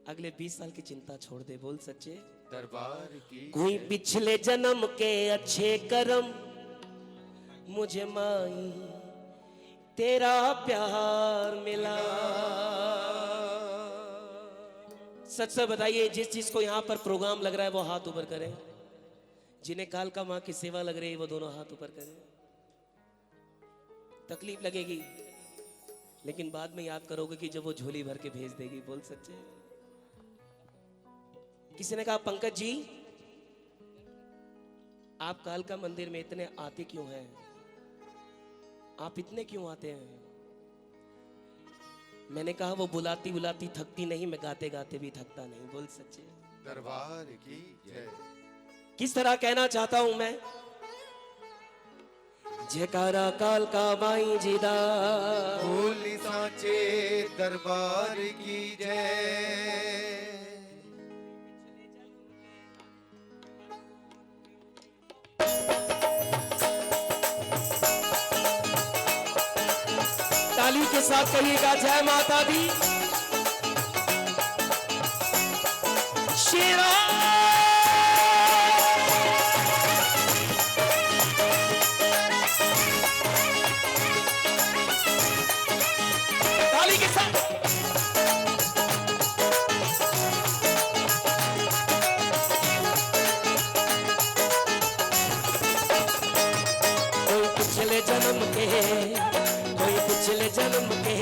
अगले 20 साल की चिंता छोड़ दे, बोल सच्चे दरबार की। कोई पिछले जन्म के अच्छे कर्म मुझे माई तेरा प्यार मिला। सच से बताइए, जिस चीज को यहाँ पर प्रोग्राम लग रहा है वो हाथ ऊपर करें, जिन्हें कालका माँ की सेवा लग रही है वो दोनों हाथ ऊपर करें। तकलीफ लगेगी लेकिन बाद में याद करोगे कि जब वो झोली भर के भेज देगी, बोल सच्चे। किसी ने कहा पंकज जी आप कालका मंदिर में इतने आते क्यों हैं, आप इतने क्यों आते हैं? मैंने कहा वो बुलाती बुलाती थकती नहीं, मैं गाते गाते भी थकता नहीं, बोल सच्चे दरबार की जय। किस तरह कहना चाहता हूं मैं, जयकारा कालका माई जी दा, बोली सांचे दरबार की जय। ताली के साथ कहिएगा जय माता दी। शेरा ताली के साथ। कोई पिछले जन्म के, कोई पिछले जन्म के,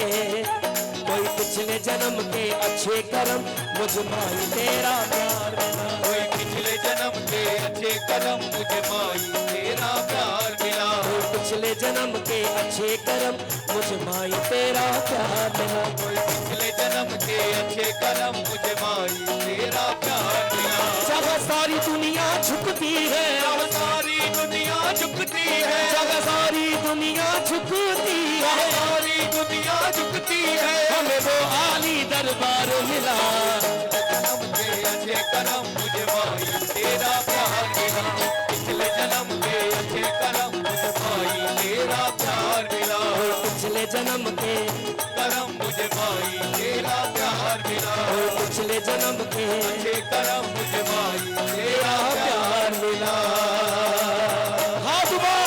कोई पिछले जन्म के अच्छे कर्म मुझ माई तेरा प्यार मिला। कोई पिछले जन्म के अच्छे कर्म मुझे माई तेरा प्यार मिला। कोई पिछले जन्म के अच्छे कर्म मुझे माई तेरा प्यार मिला। कोई पिछले जन्म के अच्छे कर्म मुझे माई तेरा प्यार मिला। जब सारी दुनिया झुकती है, जब सारी दुनिया झुकती है, जब सारी दुनिया झुकती है, जब सारी दुनिया झुकती है, हमें वो आली दरबार मिला। जन्म के अच्छे कर्म मुझे माई तेरा प्यार मिला। पिछले जन्म के अच्छे कर्म मुझे माई तेरा प्यार मिला। कोई पिछले जन्म के, कर्म मुझे माई तेरा प्यार मिला। कोई पिछले जन्म के अच्छे कर्म मुझे माई तेरा तेरा प्यार प्यार मिला। हाथ उठा।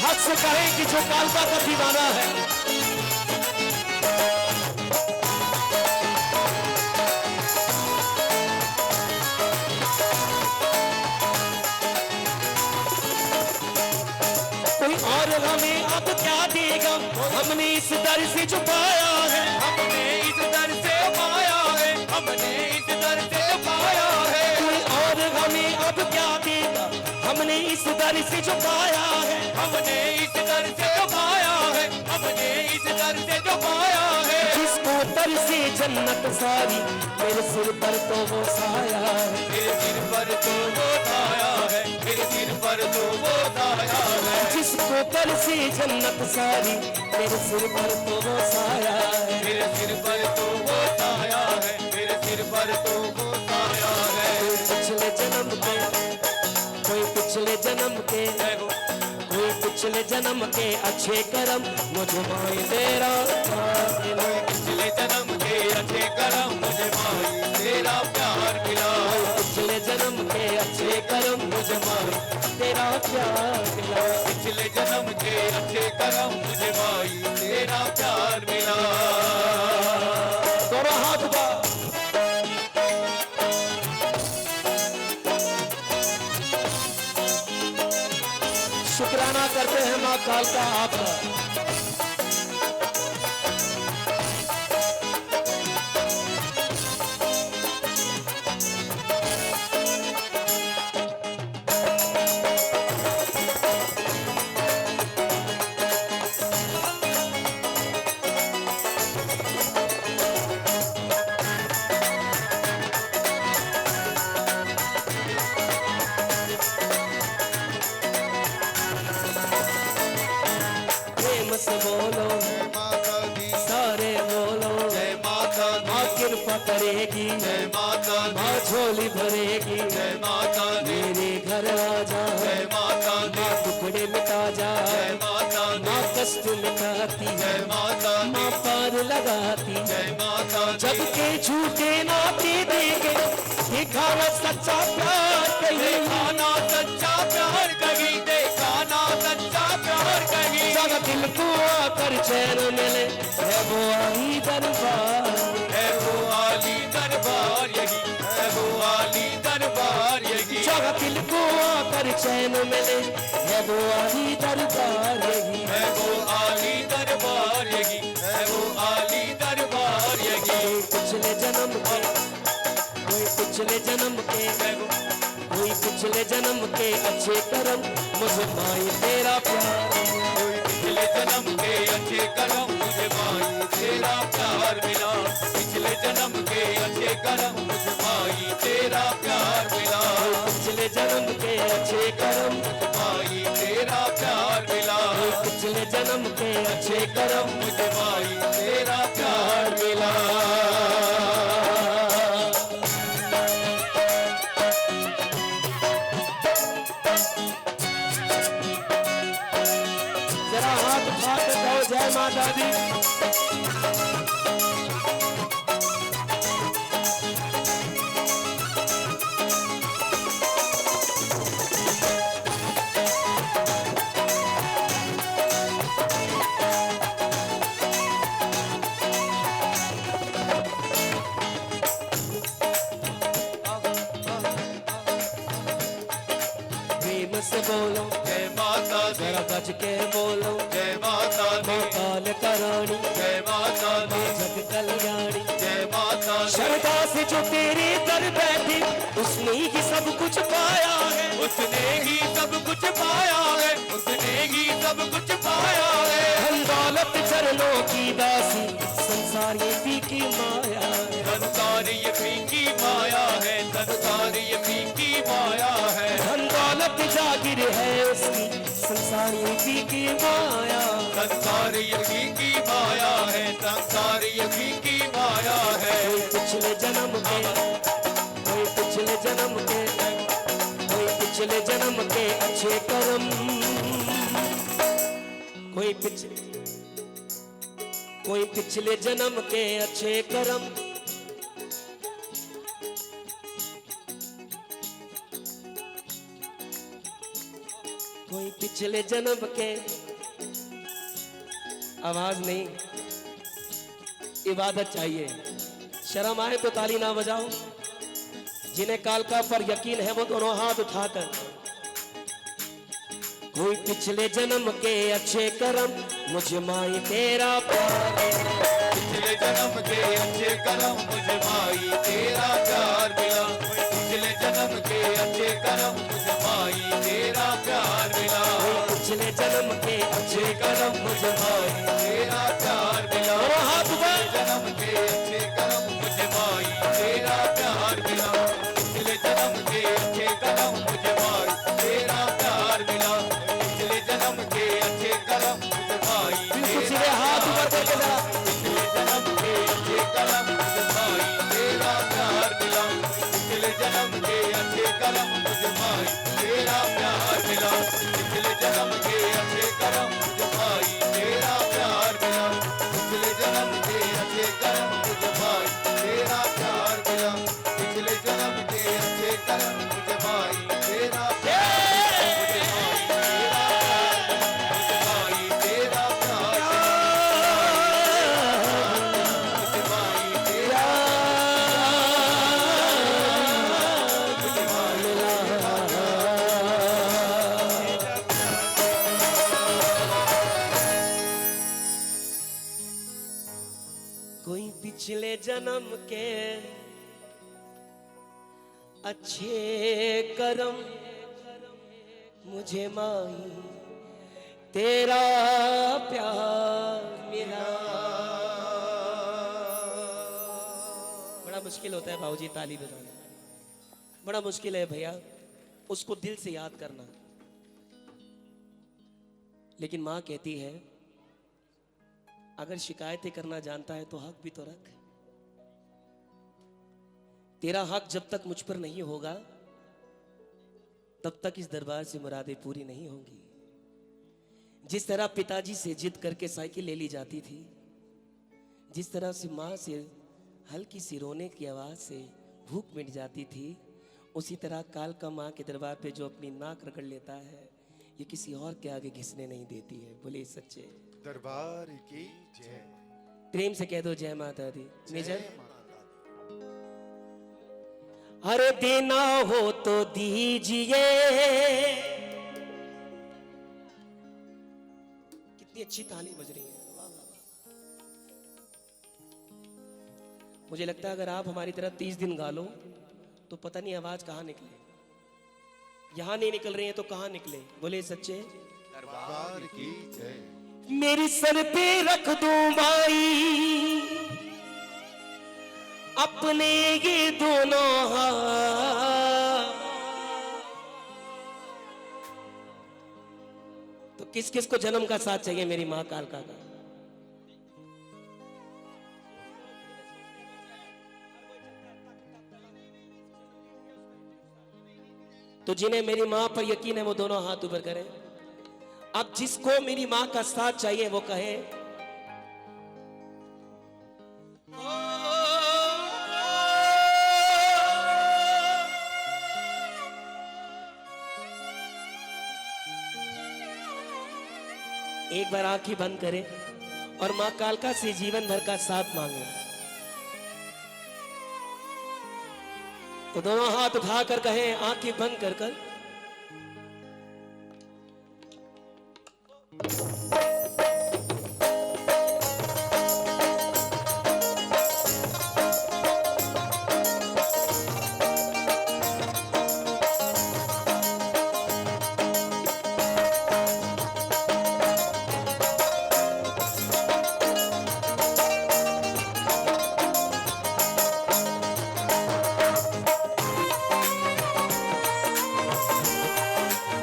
हक से कहें कि जो कालका का दीवाना है, कोई और हमें अब क्या देगा, हमने इस दर से छुपाया है, हमने इस दर से पाया है, हमने इस दर से पाया है। कोई और हमें अब क्या देगा, हमने इस दर से छुपाया है। हमने इस दर से पाया है, हमने इस दर से पाया है। जिसको दर से जन्नत सारी मेरे सिर पर तो वो साया है। मेरे सिर पर तो वो छाया है, मेरे सिर पर तो वो छाया है। जिसको दर से जन्नत सारी मेरे सिर पर तो वो साया है। मेरे सिर पर तो वो छाया है, मेरे सिर पर तो वो छाया है। कोई पिछले जन्म के, कोई पिछले जन्म के, जय हो। कोई पिछले जन्म के अच्छे कर्म मुझे माई तेरा प्यार मिला। पिछले जन्म के अच्छे कर्म मुझे माई तेरा प्यार मिला। पिछले जन्म के अच्छे कर्म मुझे माई तेरा प्यार मिला। पिछले जन्म के अच्छे कर्म मुझे माई तेरा प्यार मिला। दोनों हाथ उठा। शुक्राना करते हैं माँ कालका आपका। करेगी, जय माता दी, माँ झोली भरेगी। जय माता दी, मेरे घर आ जा, जय माता दी, माँ टुकड़े मिटा जा, जय माता दी, माँ कष्ट मिटाती, जय माता दी, माँ पार लगाती। जय माता दी, जब के झूठे नाते देंगे, दिखाना सच्चा प्यार कहीं। दिखाना सच्चा प्यार कहीं, दिखाना सच्चा प्यार कहीं। जब दिल को आकर चैन मिले, है वो आली दरबार, है वो आली दरबार यही, है वो आली दरबार यही। जब दिल को आकर चैन मिले, है वो आली दरबार यही। है वो आली दरबार यही, है वो आली दरबार यही। कोई पिछले जन्म के, कोई पिछले जन्म के, कोई पिछले जन्म के अच्छे कर्म, मुझे माई तेरा प्यार। कोई पिछले जन्म के अच्छे कर्म, मुझे माई तेरा प्यार मिला। पिछले जन्म के अच्छे कर्म, मुझे माई तेरा प्यार मिला। पिछले जन्म के अच्छे कर्म, माई तेरा प्यार मिला। पिछले जन्म के अच्छे कर्म, मुझे माई तेरा प्यार मिला। जरा हाथ उठा के कहो जय माता दी। प्रेम से बोलो, जय माता दी, जरा बज के बोलो, जय माता दी, काल करानी, जय माता दी, जग कल्याणी। जय माता दी। श्रद्धा से जो तेरे दर बैठी, उसने ही सब कुछ पाया है। उसने ही सब कुछ पाया है, उसने ही सब कुछ पाया है। धन दौलत चरणों की दासी, संसार ये भी की माया है। संसार ये फीकी माया है, संसार ये फीकी माया है। धन दौलत जागिर है उसकी, संसार ये भी की माया। संसार ये फीकी माया है, संसार ये फीकी माया है। कोई पिछले जन्म के, कोई पिछले जन्म के, कोई पिछले जन्म के अच्छे कर्म, कोई पिछले जन्म के अच्छे कर्म। कोई पिछले जन्म के, आवाज नहीं, इबादत चाहिए। शर्म आए तो ताली ना बजाओ। जिन्हें कालका पर यकीन है वो दोनों हाथ उठाकर। कोई पिछले जन्म के अच्छे कर्म, मुझे माई तेरा प्यार। पिछले जन्म के अच्छे कर्म, मुझे माई तेरा प्यार मिला। पिछले जन्म के अच्छे कर्म, मुझे माई तेरा प्यार मिला। पिछले जन्म के अच्छे कर्म, मुझे माई तेरा प्यार मिला। दोनों हाथ ऊपर। जन्म के अच्छे कर्म, मुझे माई तेरा प्यार मिला। पिछले जन्म के अच्छे कर्म, मुझे माई तेरा प्यार मिला। पिछले जन्म के अच्छे कर्म, मुझे माई बिल्कुल सीधे हाथ ऊपर करके जरा। पिछले जन्म के अच्छे कर्म, मुझे माई तेरा प्यार मिला। पिछले जन्म के अच्छे कर्म, मुझे माई तेरा प्यार मिला। पिछले जन्म के अच्छे कर्म, मुझे माई तेरा प्यार मिला। पिछले जन्म के अच्छे कर्म, मुझे माई तेरा प्यार मिला। पिछले जन्म के अच्छे कर्म, मुझे माई तेरा प्यार, मुझे माई तेरा प्यार, मुझे माई तेरा कोई पिछले जन्म के अच्छे कर्म, मुझे माई तेरा प्यार मिला। बड़ा मुश्किल होता है भाऊजी ताली बजाना, बड़ा मुश्किल है भैया उसको दिल से याद करना। लेकिन माँ कहती है अगर शिकायतें करना जानता है तो हक भी तो रख। तेरा हक जब तक मुझ पर नहीं होगा तब तक इस दरबार से मुरादें पूरी नहीं होंगी। जिस तरह पिताजी से जिद करके साइकिल ले ली जाती थी, जिस तरह से माँ से हल्की सी रोने की आवाज़ से भूख मिट जाती थी, उसी तरह काल का माँ के दरबार पे जो अपनी नाक रगड़ लेता है, ये किसी और के आगे घिसने नहीं देती है। बोले सच्चे दरबार की जय। प्रेम से कह दो जय माता दी। निजर जय माता दी। अरे देना हो तो दीजिए। कितनी अच्छी ताली बज रही है, वाह वाह वाह। मुझे लगता है अगर आप हमारी तरह 30 दिन गा लो तो पता नहीं आवाज कहाँ निकले। यहां नहीं निकल रही है तो कहाँ निकले। बोले सच्चे दरबार की जय। मेरी सर पे रख दो माई अपने ये दोनों हाथ। तो किस किस को जन्म का साथ चाहिए मेरी मां कालका का? तो जिन्हें मेरी मां पर यकीन है वो दोनों हाथ ऊपर करें। अब जिसको मेरी मां का साथ चाहिए वो कहे एक बार आंखें बंद करें और मां कालका से जीवन भर का साथ मांगे। तो दोनों हाथ उठाकर कहें आंखें बंद कर कर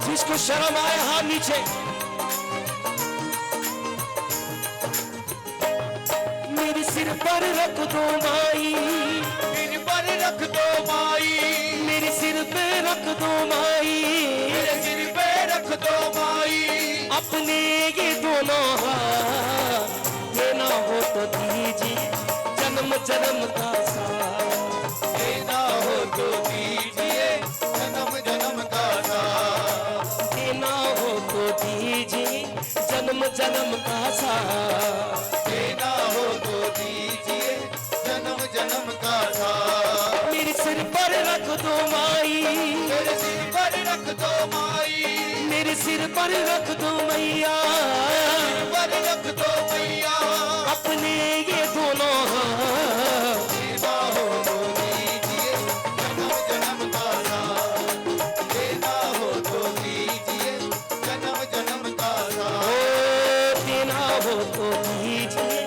जिसको शर्म आए हाथ नीचे। मेरे सिर पर रख दो माई, सिर पर रख दो माई, मेरे सिर पे रख दो माई, मेरे सिर पे रख दो माई, अपने ये दोनों हाथ। देना हो तो दीजिए जन्म जन्म का साथ। देना हो तो दीजिए जन्म जन्म का साथ। देना हो तो दीजिए जन्म जन्म का साथ। देना हो तो दीजिए जन्म जन्म का साथ। मेरे सिर पर रख दो माई, मेरे सिर पर रख दो माई, मेरे सिर पर रख दो मैया, सिर पर रख दो मैया, अपने ये दोनों हाथ। देना हो तो दीजिए जन्म जन्म का साथ। देना हो तो दीजिए जन्म जन्म का साथ। ओ देना हो तो दीजिए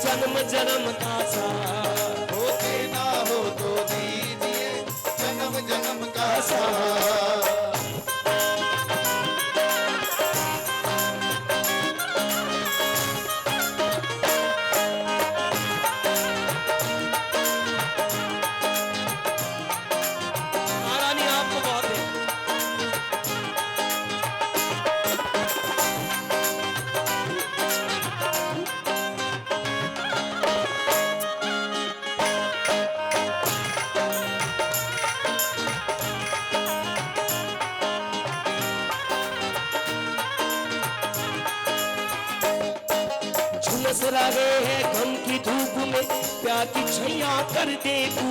जन्म जन्म का साथ। हो देना हो तो दीजिए जन्म जन्म का साथ। महारानी आपको बहुत है। झुलस रहे हैं गम की धूप में प्यार की छैया कर दे तू।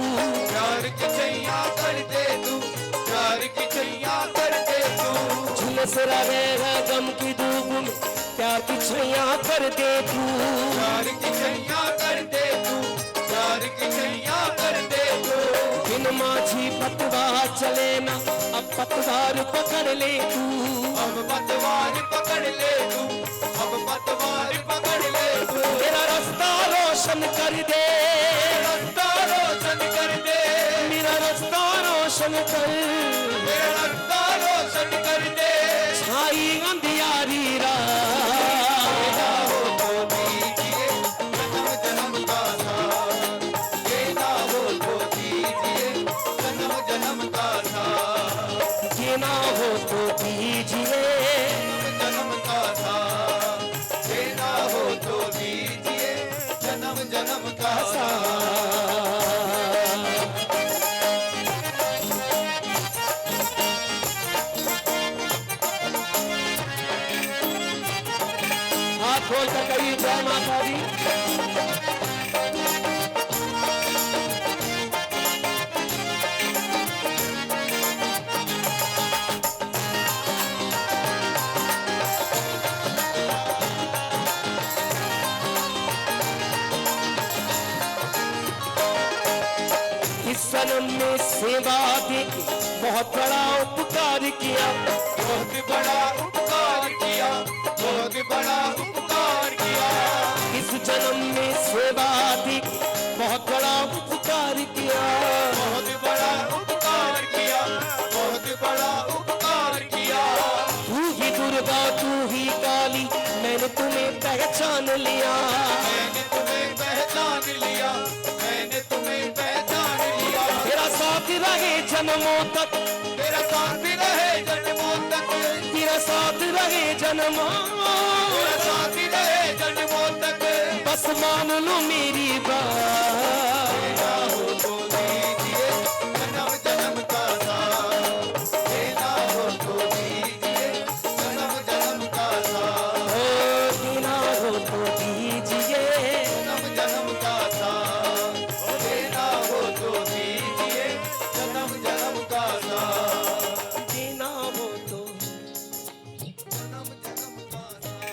प्यार की छैया कर दे तू, प्यार की छैया कर दे तू। झुलस रहे हैं गम की धूप में प्यार की छैया कर दे तू। प्यार की छैया कर दे तू, प्यार की छैया कर दे तू। बिन माझी पतवार चले ना अब पतवार पकड़ ले तू। अब पतवार पकड़ ले तू, अब पतवार पकड़ ले तू। मेरा रास्ता रोशन कर दे, रास्ता रोशन कर दे, मेरा रास्ता रोशन कर। मेरा रास्ता रोशन कर दे। छाई अंधियारी रात। देना हो तो दीजिए जन्म जन्म का साथ। देना हो तो दीजिए देना हो तो दीजिए, जन्म का साथ देना हो तो दीजिए, जन्म जन्म का साथ। हाथ खोल कर कहिए जय माता दी। इस जन्म में सेवा दे के बहुत बड़ा उपकार किया, बहुत बड़ा उपकार किया, बहुत बड़ा उपकार किया। इस जन्म में सेवा दे के बहुत बड़ा उपकार किया, बहुत बड़ा उपकार किया, बहुत बड़ा उपकार किया। तू ही दुर्गा तू ही काली, मैंने तुम्हें पहचान लिया, मैंने तुम्हें पहचान लिया, मैंने तुम्हें पहचान लिया। तेरा साथ रहे जन्मों तक, तेरा साथ रहे जन्मों तक, तेरा साथ रहे जन्मों, तेरा साथ रहे जन्मों तक। बस मान लो मेरी बात। देना हो तो दीजिए, जन्म जन्म का साथ देना हो तो दीजिए, जन्म जन्म का साथ। ओ देना हो तो दीजिए, जन्म जन्म का साथ देना हो तो दीजिए, जन्म जन्म का साथ देना हो तो जन्म जन्म का साथ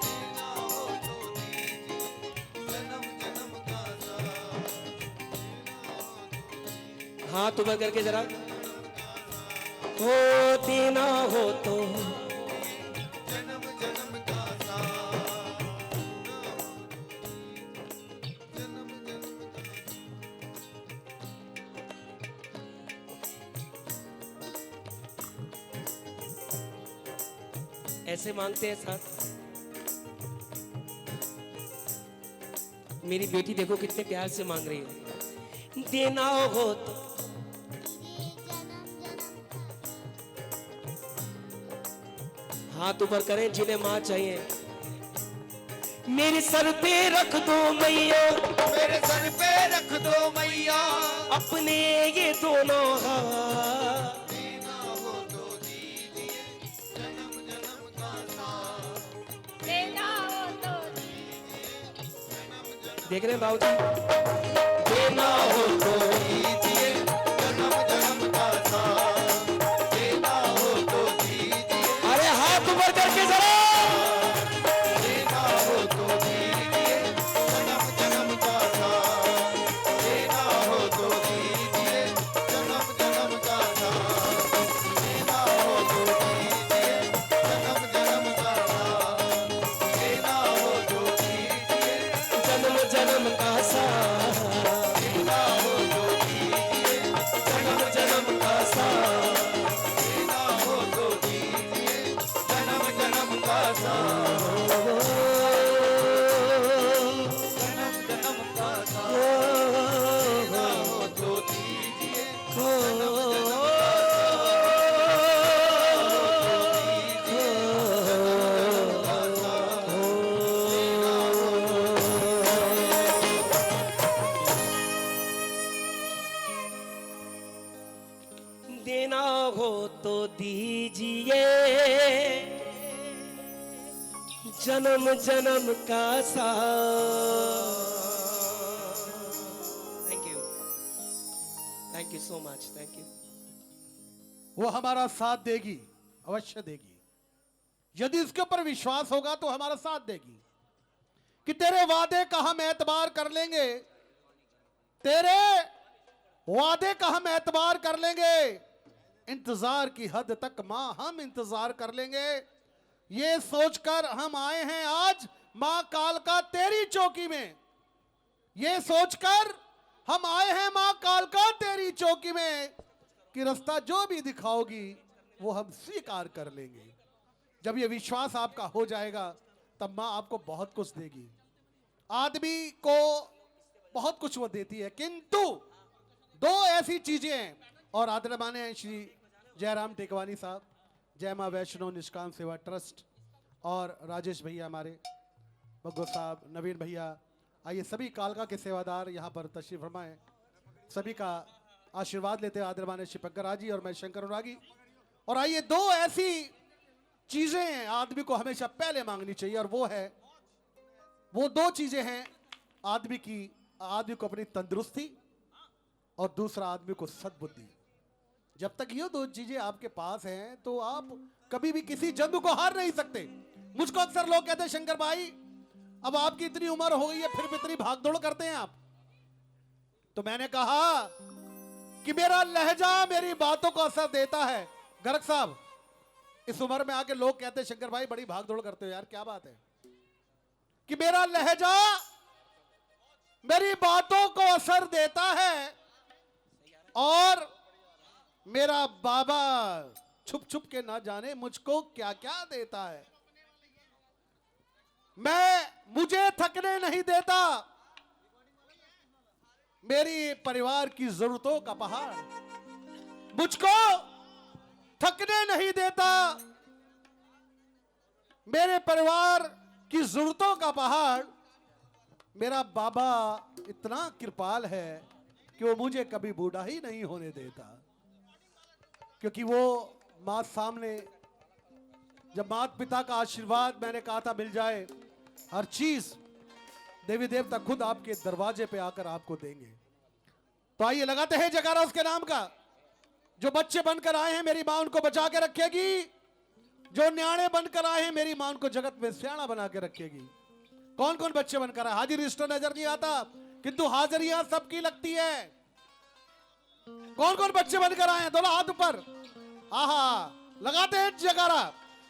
देना हो तो दीजिए, जन्म जन्म का साथ। हाथ ऊपर करके जरा, ओ देना हो तो जन्म जन्म का साथ जन्म जन्म का ऐसे मांगते हैं साथ। मेरी बेटी देखो कितने प्यार से मांग रही है, देना हो तो। हाथ ऊपर करें जिन्हें माँ चाहिए, मेरे सर पे रख दो मैया, मेरे सर पे रख दो मैया, अपने ये दोनों हाथ। देना हो तो दीजिए, जन्म जन्म का साथ देना हो तो देख रहे हैं बाबूजी, देना हो तो दीजिए, जन्म जन्म का साथ देना हो तो दीजिए, अरे हाथ ऊपर करके जरा, देना हो तो दीजिए, जन्म जन्म का साथ देना हो तो दीजिए, जन्म जन्म का साथ देना हो तो दीजिए, जन्म जन्म का साथ देना हो तो दीजिए, जन्म जन्म का साथ, देना हो तो दीजिए, जन्म जन्म का साथ, देना हो तो दीजिए, जन्म जन्म का साथ जन्म जन्म का साथ देना हो तो दीजिए, देना हो तो दीजिए, जन्म जन्म का साथ। Thank you so much, thank you. वो हमारा साथ देगी, अवश्य देगी। यदि इसके ऊपर विश्वास होगा तो हमारा साथ देगी कि तेरे वादे का हम एतबार कर लेंगे, तेरे वादे का हम एतबार कर लेंगे, इंतजार की हद तक मां हम इंतजार कर लेंगे। ये सोचकर हम आए हैं आज मां कालका तेरी चौकी में, ये सोचकर हम आए हैं मां कालका तेरी चौकी में कि रास्ता जो भी दिखाओगी वो हम स्वीकार कर लेंगे। जब ये विश्वास आपका हो जाएगा तब मां आपको बहुत कुछ देगी। आदमी को बहुत कुछ वो देती है, किंतु दो ऐसी चीजें हैं, और आदरणीय श्री जयराम टेकवानी साहब, जय मां वैष्णो निष्काम सेवा ट्रस्ट और राजेश भैया हमारे, बग्गो साहब, नवीन भैया, आइए सभी कालका के सेवादार यहाँ पर तशरीफ फरमाएं। सभी का आशीर्वाद लेते हैं आदरणीय श्री पंकराज जी और मैं शंकर अनुरागी। और आइए, दो ऐसी चीजें हैं आदमी को हमेशा पहले मांगनी चाहिए, और वो दो चीजें हैं आदमी को अपनी तंदुरुस्ती और दूसरा आदमी को सद्बुद्धि। जब तक ये दो चीजें आपके पास हैं तो आप कभी भी किसी जंग को हार नहीं सकते। मुझको अक्सर लोग कहते हैं, शंकर भाई अब आपकी इतनी उम्र हो गई है फिर भी इतनी भागदौड़ करते हैं आप। तो मैंने कहा कि मेरा लहजा मेरी बातों को असर देता है। गर्ग साहब, इस उम्र में आके लोग कहते हैं शंकर भाई बड़ी भागदौड़ करते हो यार, क्या बात है? कि मेरा लहजा मेरी बातों को असर देता है और मेरा बाबा छुप छुप के ना जाने मुझको क्या क्या देता है। मुझे थकने नहीं देता, मेरी परिवार की जरूरतों का पहाड़ मुझको थकने नहीं देता। मेरे परिवार की जरूरतों का पहाड़ मेरा बाबा इतना कृपाल है कि वो मुझे कभी बूढ़ा ही नहीं होने देता। क्योंकि वो मां सामने, जब माता पिता का आशीर्वाद मैंने कहा था मिल जाए, हर चीज देवी देवता खुद आपके दरवाजे पे आकर आपको देंगे। तो आइए लगाते हैं जयकारा उसके नाम का। जो बच्चे बनकर आए हैं मेरी मां उनको बचा के रखेगी, जो न्याणे बनकर आए हैं मेरी मां उनको जगत में सियाना बना के रखेगी। कौन कौन बच्चे बनकर आए? हाजिर रजिस्टर नजर नहीं आता किंतु हाजिरियां सबकी लगती है। कौन कौन बच्चे बनकर आए हैं? दोनों हाथ ऊपर। आहा, लगाते हैं जयकारा।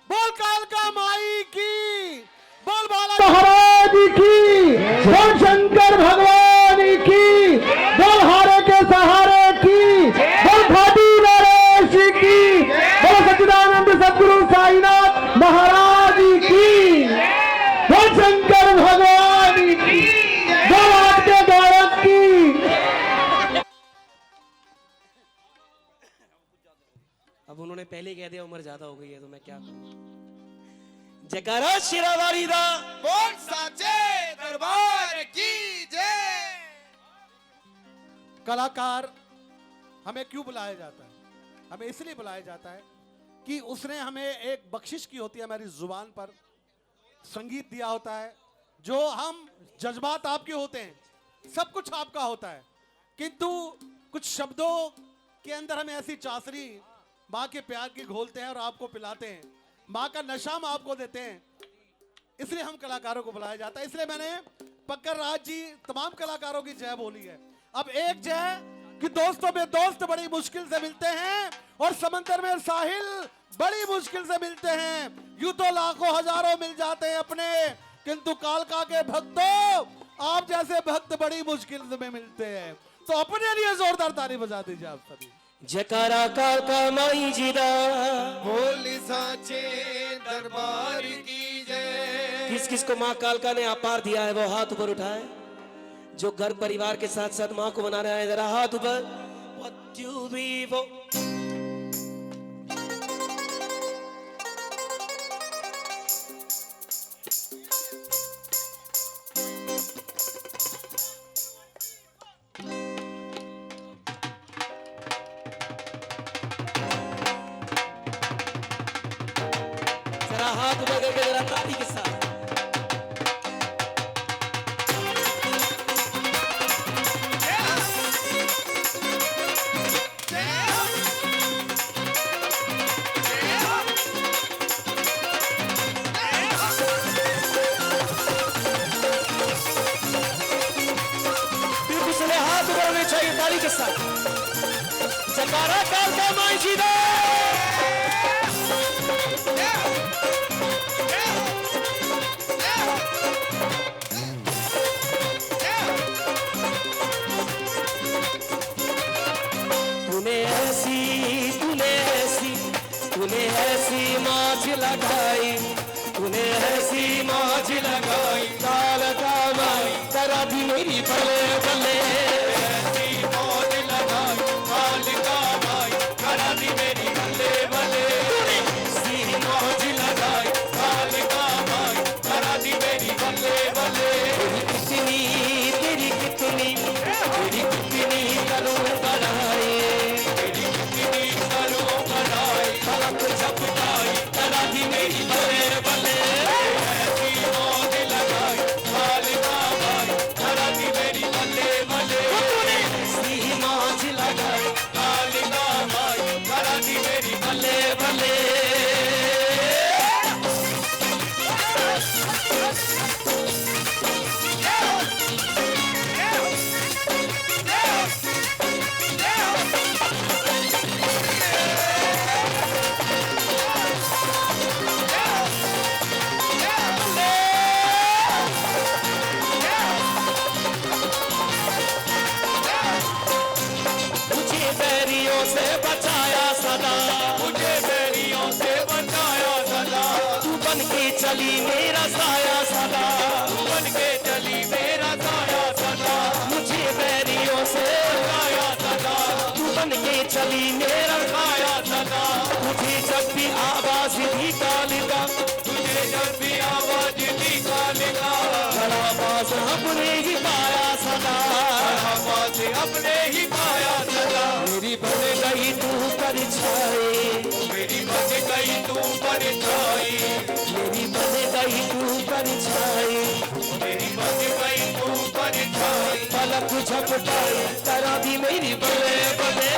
बोल कालका माई की, बोल बाला महाराज की, बोल शंकर भगवान की, बोल हारे के सहारे की, बोल खाटी नरेश की, बोल सच्चिदानंद सद्गुरु साईनाथ महाराज की, बोल शंकर भगवान की, बोल आपके गायक की। अब उन्होंने पहले ही कह दिया उम्र ज्यादा हो गई है तो मैं क्या करूं। जयकारा शिरावारी दा, बोल साचे दरबार की जय। कलाकार हमें क्यों बुलाया जाता है? हमें इसलिए बुलाया जाता है कि उसने हमें एक बख्शिश की होती है, हमारी जुबान पर संगीत दिया होता है। जो हम जज्बात आपके होते हैं, सब कुछ आपका होता है, किंतु कुछ शब्दों के अंदर हमें ऐसी चासनी माँ के प्यार की घोलते हैं और आपको पिलाते हैं, माँ का नशा हम आपको देते हैं। इसलिए हम कलाकारों को बुलाया जाता है। इसलिए मैंने पक्कर राज जी तमाम कलाकारों की जय बोली है। अब एक जय कि दोस्तों में दोस्त बड़ी मुश्किल से मिलते हैं और समंदर में साहिल बड़ी मुश्किल से मिलते हैं। यूं तो लाखों हजारों मिल जाते हैं अपने, किंतु कालका के भक्तों आप जैसे भक्त बड़ी मुश्किल से मिलते हैं। तो अपने लिए जोरदार ताली बजा दीजिए आप सभी। जयकारा कालका माई जी दा, बोल साचे दरबार की जय। किस किस को माँ कालका ने अपार दिया है वो हाथ ऊपर उठाए। जो घर परिवार के साथ साथ माँ को मना रहा है जरा हाथ ऊपर। What you be वो जरा हाथ ऊपर करके जरा ताली के साथ। ताली के साथ जयकारा कालका माई जी दा। तूने ऐसी माछ लगाई, तूने ऐसी माछ लगाई कालका माई करा दी मेरी बल्ले बल्ले। ऐसी मौज लगाई कालका माई करा दी मेरी बल्ले से बचाया सदा, मुझे बैरियों से बचाया सदा, तू बन के चली मेरा साया सदा, तू बन के चली मेरा साया सदा, मुझे बैरियों से बचाया सदा, तू बन के चली मेरा साया सदा, मुझे जब भी आवाज दी कालिका, तुझे जब भी आवाज दी कालिका, खड़ा पास अपने ही पाया सदा, आवाज अपने ही पाया सदा, मेरी बन गई तू परछाई, मेरी बन गई तू परछाई, मेरी बन गई तू परछाई, मेरी बन गई तू परछाई, पलक झपटाई करा दी मेरी बल्ले बल्ले,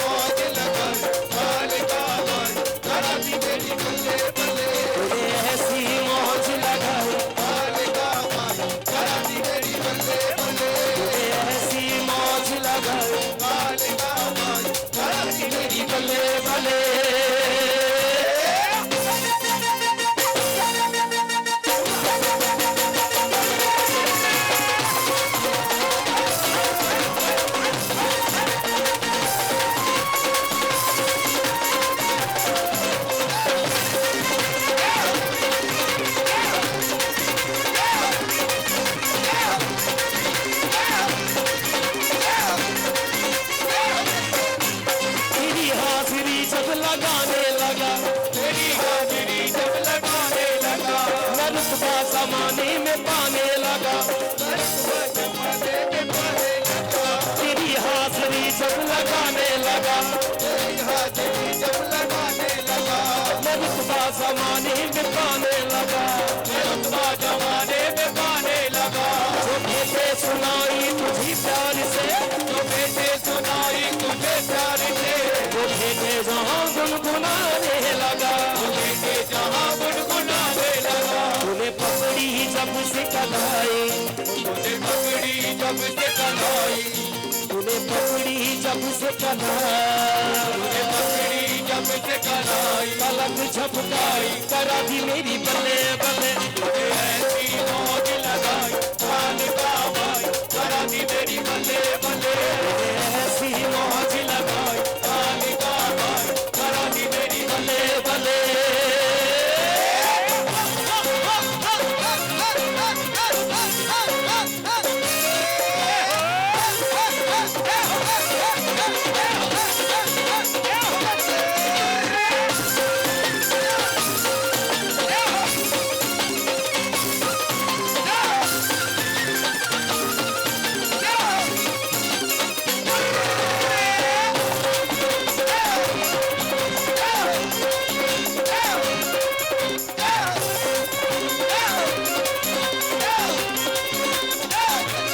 मौज लगा कालिका मन, करा दी मेरी बल्ले बल्ले, तूने ऐसी मौज लगाई, कालिका मन, करा दी मेरी बल्ले बल्ले, तूने ऐसी मौज लगाई, कालिका मन, करा दी मेरी बल्ले बल्ले। तेरी हाजिरी जब लगाने लगा, तेरी हाजिरी जब लगाने लगा, मैं रुतबा जमाने में पाने लगा, जमाने में पाने लगा, तेरी हाजिरी जब लगाने लगा, तेरी हाजिरी जब लगाने लगा, मैं रुतबा जमाने में पाने लगा, मैं रुतबा जमाने में पाने लगा, जो भेजे सुनाई तुझी प्यार से, जो बेटे सुनाई तुझे प्यार से, वो भेजे जहाँ गुनगुनाने लगा, बेटे जहाँ गुनगुनाने लगा, तूने पकड़ी जब से कलाई, तुझे पकड़ी जब से कलाई, तूने पकड़ी जब से कलाई, तुझे पकड़ी जब से कलाई, पलक झपकाई करा दी मेरी बल्ले बल्ले, तुझे ऐसी मौज लगाई, कालिका माई, करा दी मेरी बल्ले बल्ले, ऐसी मौज लगाई कालिका माई, करा दी मेरी बल्ले बल्ले।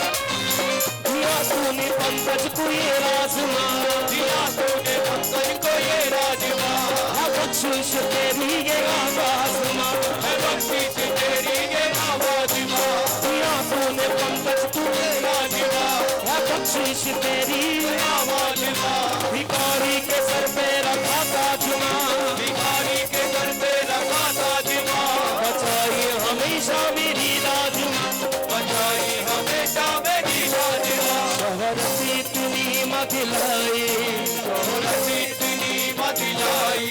दिया तूने पंकज को ये राजमा, दिया तूने पंकज को ये राजमा, है बख्शिश तेरी ये आवाज माँ, है बख्शिश तेरी ये आवाज माँ, दिया तूने पंकज को ये राजमा, है बख्शिश तेरी आवाज माँ, भिखारी के सर पे रखा ताज माँ, भिखारी के घर पे रखा ताज माँ, बचाई हमेशा मेरी लाज माँ, बचाई हमेशा मेरी लाज माँ, शोहरत इतनी मत लाई, शोहरत इतनी मत लाई,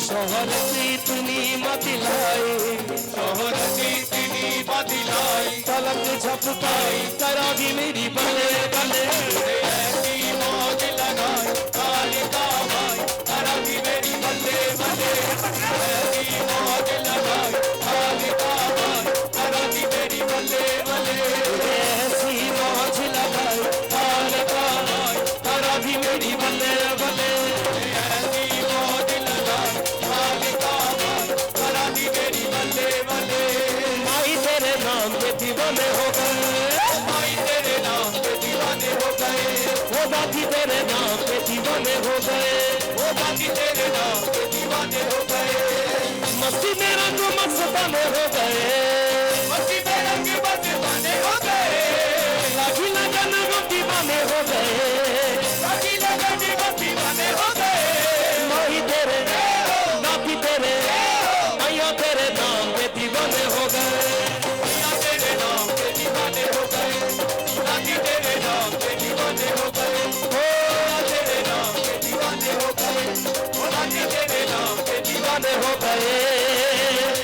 शोहरत इतनी मत लाई, शोहरत इतनी मत लाई, पलक झपकाई करा दी मेरी बल्ले बल्ले, ऐसी मौज लगाई, कालिका माई, करा दी मेरी बल्ले बल्ले, ऐसी मौज लगाई, कालिका माई, करा दी मेरी बल्ले बल्ले, ऐसी मौज लगाई कालिका माई, करा दी मेरी बल्ले बल्ले, ऐसी मौज लगाई, कालिका माई, करा दी मेरी बल्ले बल्ले, माई तेरे नाम के दीवाने हो गए, माई तेरे नाम पे दीवाने हो गए, वो बाकी तेरे नाम पे दीवाने हो गए, वो बाकी तेरे नाम पे दीवाने हो गए, मस्ती में रंग मस्ताने हो गए, मस्ती में रंग बदीवाने हो गए, लाठी लगन वो दीवाने हो गए, बाकी लगन बदीवाने हो गए, माई तेरे नाती तेरे मैया तेरे नाम पे दीवाने हो गए, मैया तेरे नाम पे दीवाने हो गए, नाती तेरे नाम पे दीवाने हो गए, ओ तेरे नाम दीवाने हो गए।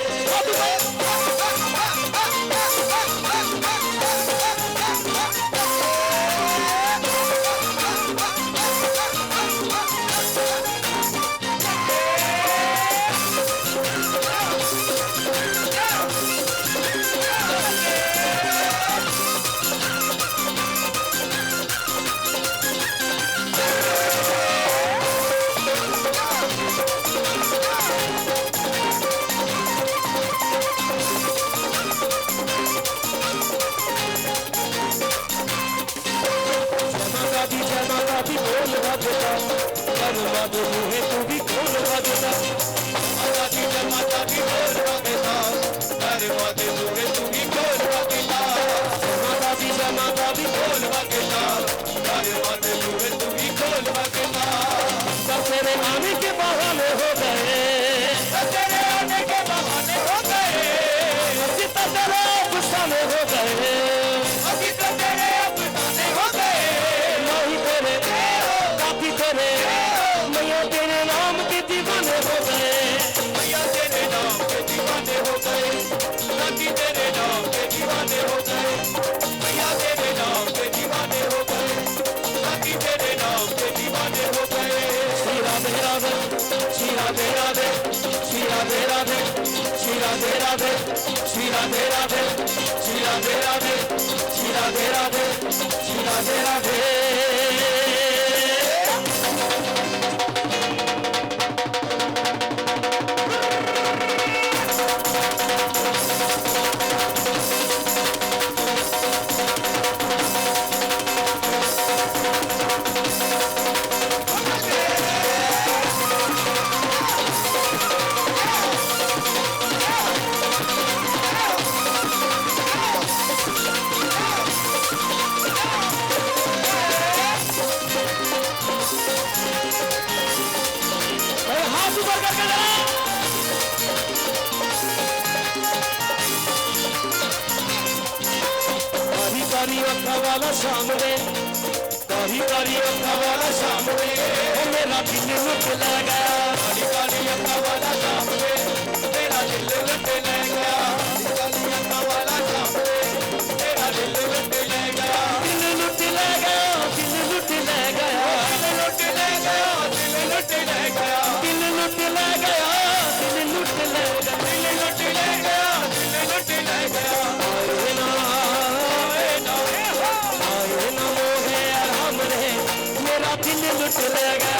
तेरे आने के बहाने हो गए, तेरे आने के बहाने हो गए, अभी तो तेरे अफसाने हो गए, अभी तो तेरे अफसाने हो गए, नहीं तेरे काफी तेरे मैया तेरे नाम के दीवाने हो गए, मैया तेरे नाम के दीवाने हो गए, काफी तेरे नाम के दीवाने हो गए, मैया तेरे नाम के दीवाने हो गए, काफी तेरे नाम के दीवाने हो गए। श्री राधे राधे, श्री राधे राधे, श्री राधे राधे, श्री राधे राधे, श्री राधे राधे, श्री राधे राधे, श्री राधे राधे, श्री राधे राधे। हाथ ऊपर करके जरा कारी कारी अखा वाला सामने, कारी कारी अखा वाला सामने, मेरा दिल लुट लगा, कारी कारी अखा वाला सामने, मेरा दिल लुट लगा, कारी अखा वाला सामने, मेरा दिल लुट लगा, दिल लुट लगा, दिल लुट लगा, दिल लुट लगा, दिल लुट लगा, दिल लुट लगा, दिल लुट लगा, दिल लुट लगा, दिल लुट लगा। आए ना मोहे आराम रे, मेरा दिल लुट लगा,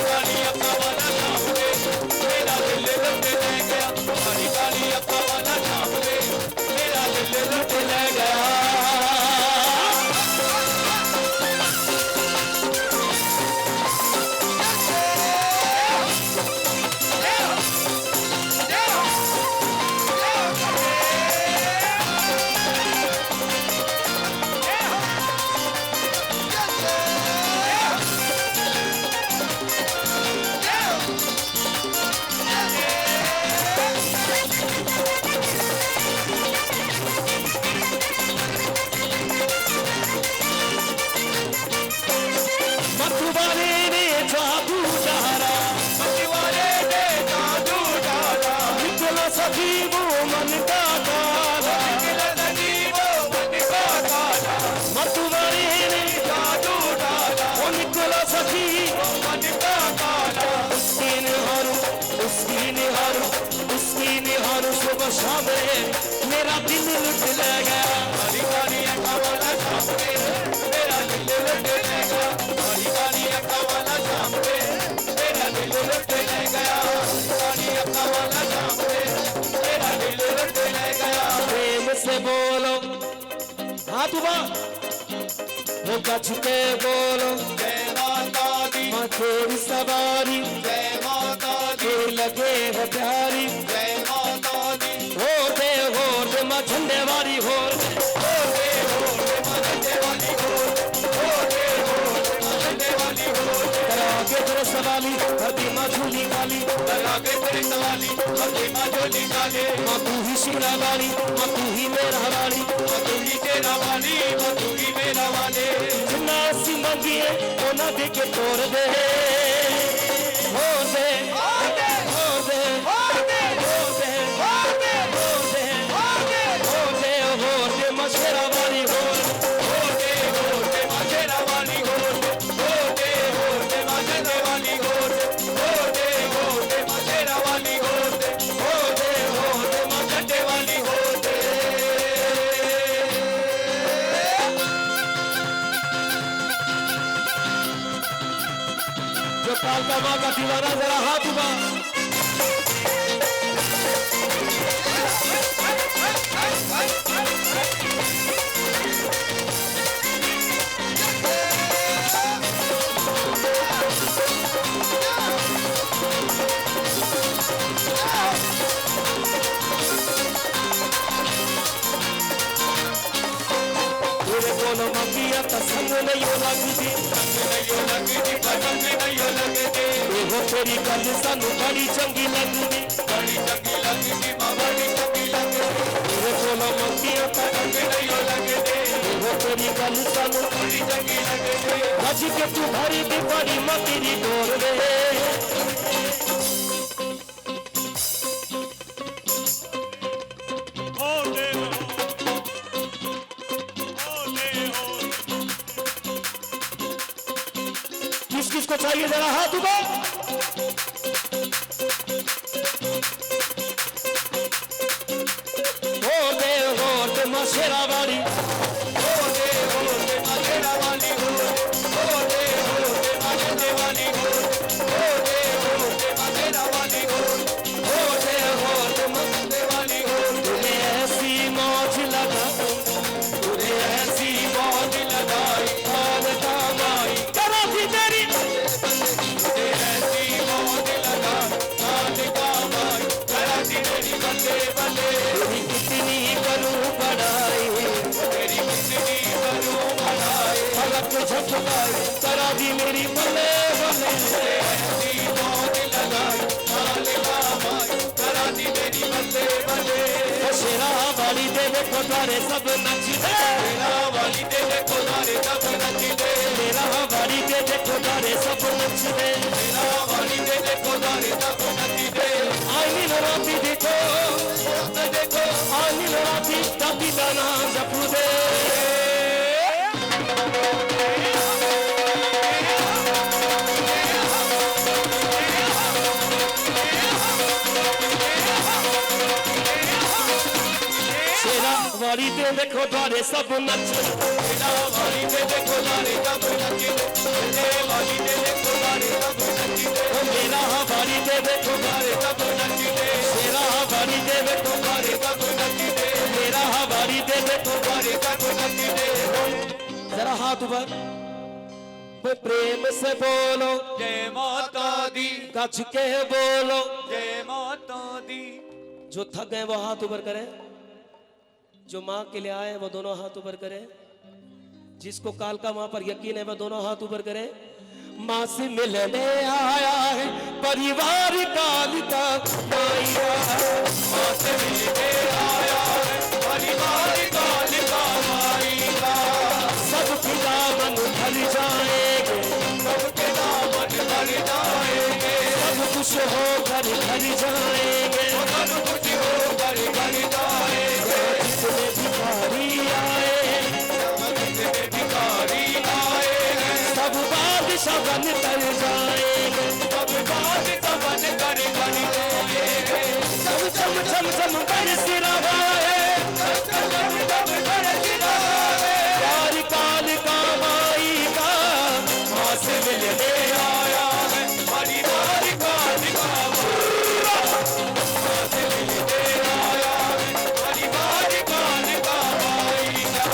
काली अक्का वाला सामने, मेरा दिल लुट लगा, काली अक्का वाला सामने, मेरा दिल लुट लगा। मधुबारे ने जादू डाला, मधुबारे ने जादू डाला, निकला सभी वो मन का काला, निकला सभी वो मन का काला, मधुबारे ने जादू डाला, वो निकला सभी वो मन का काला। उसकी निहारू, उसकी निहारू, उसकी निहारू सुबह शाम मेरा दिल लुट लगा, काली काली अक्का वाला सामने, मेरा दिल लुट लगा, काली काली अक्का वाला सामने, मेरा दिल लुट गया, काली अक्का वाला सामने, मेरा दिल लुट गया। प्रेम से बोलो हाथ उठा, वो कछ के बोलो जय माता दी, माँ तेरी सवारी जय माता दी, लगे है प्यारी जय माता दी, हो दे माँ झंडे वाली हो दे माँ झंडे वाली हो दे माँ झंडे वाली हो, करा के तेरे सवाली हरदी माँ झूली काली, करा के तेरे सवाली हरदी माँ झूली काली, माँ तू ही शिमला वाली, माँ तू ही मेरा वाली, माँ तू ही तेरा वाली, माँ तू ही मेरा वाली, जिन्ना सी मंगिए वो ना दे के तोड़ दे, हो दे, हो दे, हो दे, जो कालका माँ का दीवाना जरा हाथ उठा। तेरे कोनो मंगिया त संग नहीं हो लगदी, पसंद नहीं लगते, वो तेरी गल सानू बड़ी चंगी लगदी, बड़ी चंगी लगती माँ, बड़ी चंगी लगती, तेरे कोनो मंगिया त पसंद नहीं लगते, वो तेरी गल सानू बड़ी चंगी लगती, रज के तू भरी दी बड़ी मतीरी डोर रे। किस किस को चाहिए जरा हाथ उठा। हो मशेरा वाली होते मजेरा वाली हो, होते मजेरे वाली हो, होते मजेरा वाली हो, होते मजेरे वाली हो, तुम्हें ऐसी मौज लगा, तूने ऐसी मौज लगाई, हाल कमाई करा थी तेरी, तूने ऐसी मौज लगाई, साथ कमाई, करा दी मेरी बल्ले बल्ले, तेरी कितनी करूं बड़ाई, तेरी कितनी करूं बनाई, फलक झपकाई करा दी मेरी बल्ले बल्ले। ऐसी मौज लगाई, साथ कमाई, करा दी मेरी बल्ले बल्ले, शेरा वाली दे देखो तारे सब नचदे, मेरा वाली दे देखो तारे सब नचदे, मेरा वाली दे देखो तारे सब नचदे। मेरा वाली दे देखो तारे सब नचदे, आई नील राती देखो, देखो आई नील राती दादी का नाम जपू दे। शेरा वाली दे देखो तारे सब नचदे, मेरा वाली दे देखो तारे सब नचदे, मेरे वाली दे देखो तारे सब नचदे, ओ मेरा वाली दे देखो तारे सब नचदे, शेरा वाली दे देखो तारे सब नचदे, मेरा वाली दे देखो। तारे सब नचदे, जरा हाथ ऊपर, वो प्रेम से बोलो, जय माता दी, कच के बोलो। जय माता दी, जो थक गए वो हाथ ऊपर करें, जो माँ के लिए आए वो दोनों हाथ ऊपर करें, जिसको कालका माँ पर यकीन है वो दोनों हाथ ऊपर करें। माँ से मिलने आया है परिवार कालिका माईया, माँ से मिलने आया है परिवार कालिका माई का, सबके दामन भर जाएंगे, सबके दामन भर जाएंगे, सब कुछ होकर घर जाएंगे। सब कुछ होकर घर जाएंगे, जितने भिखारी आए जितने भिखारी आए हैं, सब बादशाह बन कर जाएंगे, सब बात बन कर जाएंगे, सब चम चम चम बरस रहा है प्यार कालिका माई का। माँ से मिलने आया है परिवार कालिका माई, माँ से मिलने आया है परिवार कालिका माई का,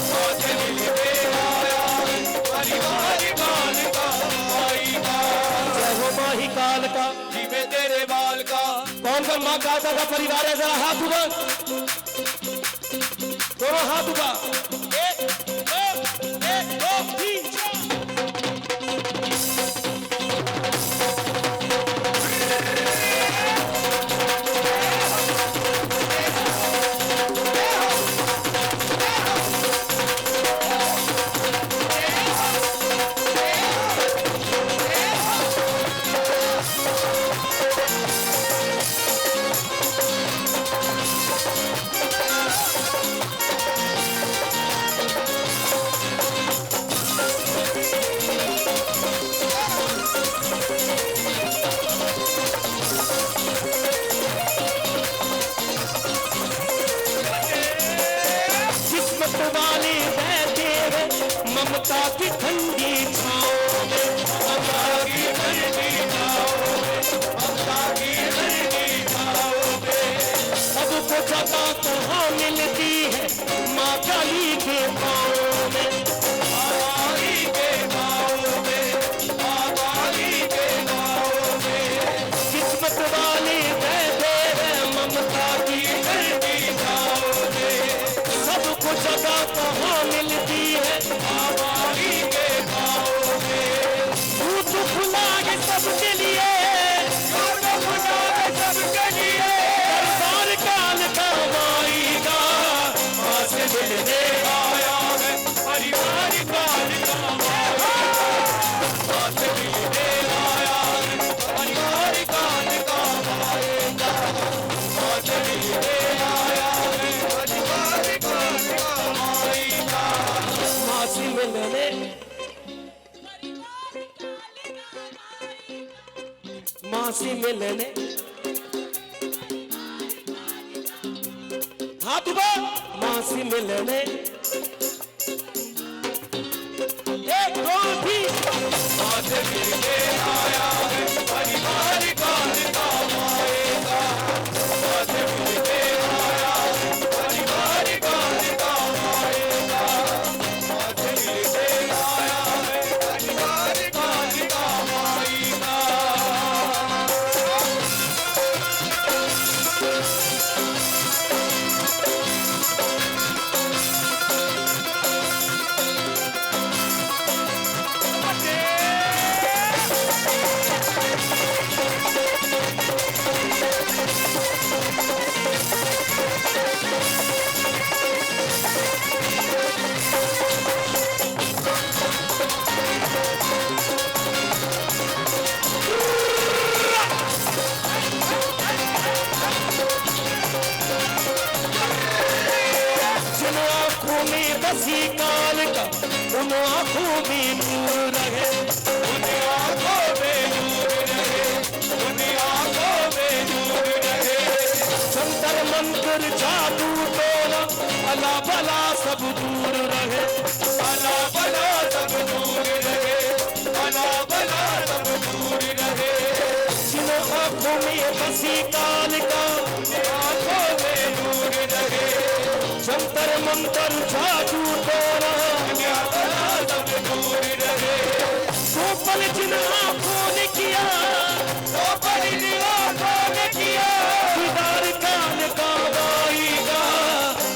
माँ से मिलने आया है परिवार कालिका माई का, जय हो माही काल का। जीवे तेरे बाल का, कौन कौन माँ कालका का परिवार है जरा हाथ उठा, दोनों हाथ उठा। एक दो तीन चार। ममता की ठंडी छाँव में, ममता की सबके लिए, गौरव नाम सबके लिए, दरबार काल का माई का, माँ से मिलने आया है परिवार काल का माई, माँ से मिलने आया है परिवार काल का माएगा, माँ से मिलने आया है परिवार काल का माएगा, माँ से मिलने, माँ से मिलने, हाथ उठा, माँ से मिलने, एक दो तीन, माँ से मिलने आया है परिवार काल का माएगा, माँ से मिलने आया है परिवार काल का माएगा, माँ से मिलने आया है परिवार काल का माएगा। जिन आँखों में बसी काल का, उन आँखों में नूर रहे, उन आँखों में नूर रहे, उन आँखों में नूर रहे, संतर मंत्र जादू टोना, अला बला सब दूर रहे, अला बला सब दूर रहे, अला बला सब दूर रहे, जिन आँखों में बसी काल का, आँखों में नूर रहे, संतर मंत्र जादू टोना, अला बला सब दूर रहे, तो पल जिन आँखों ने किया, तो परी आँखों ने किया, दीदार काल का माई का,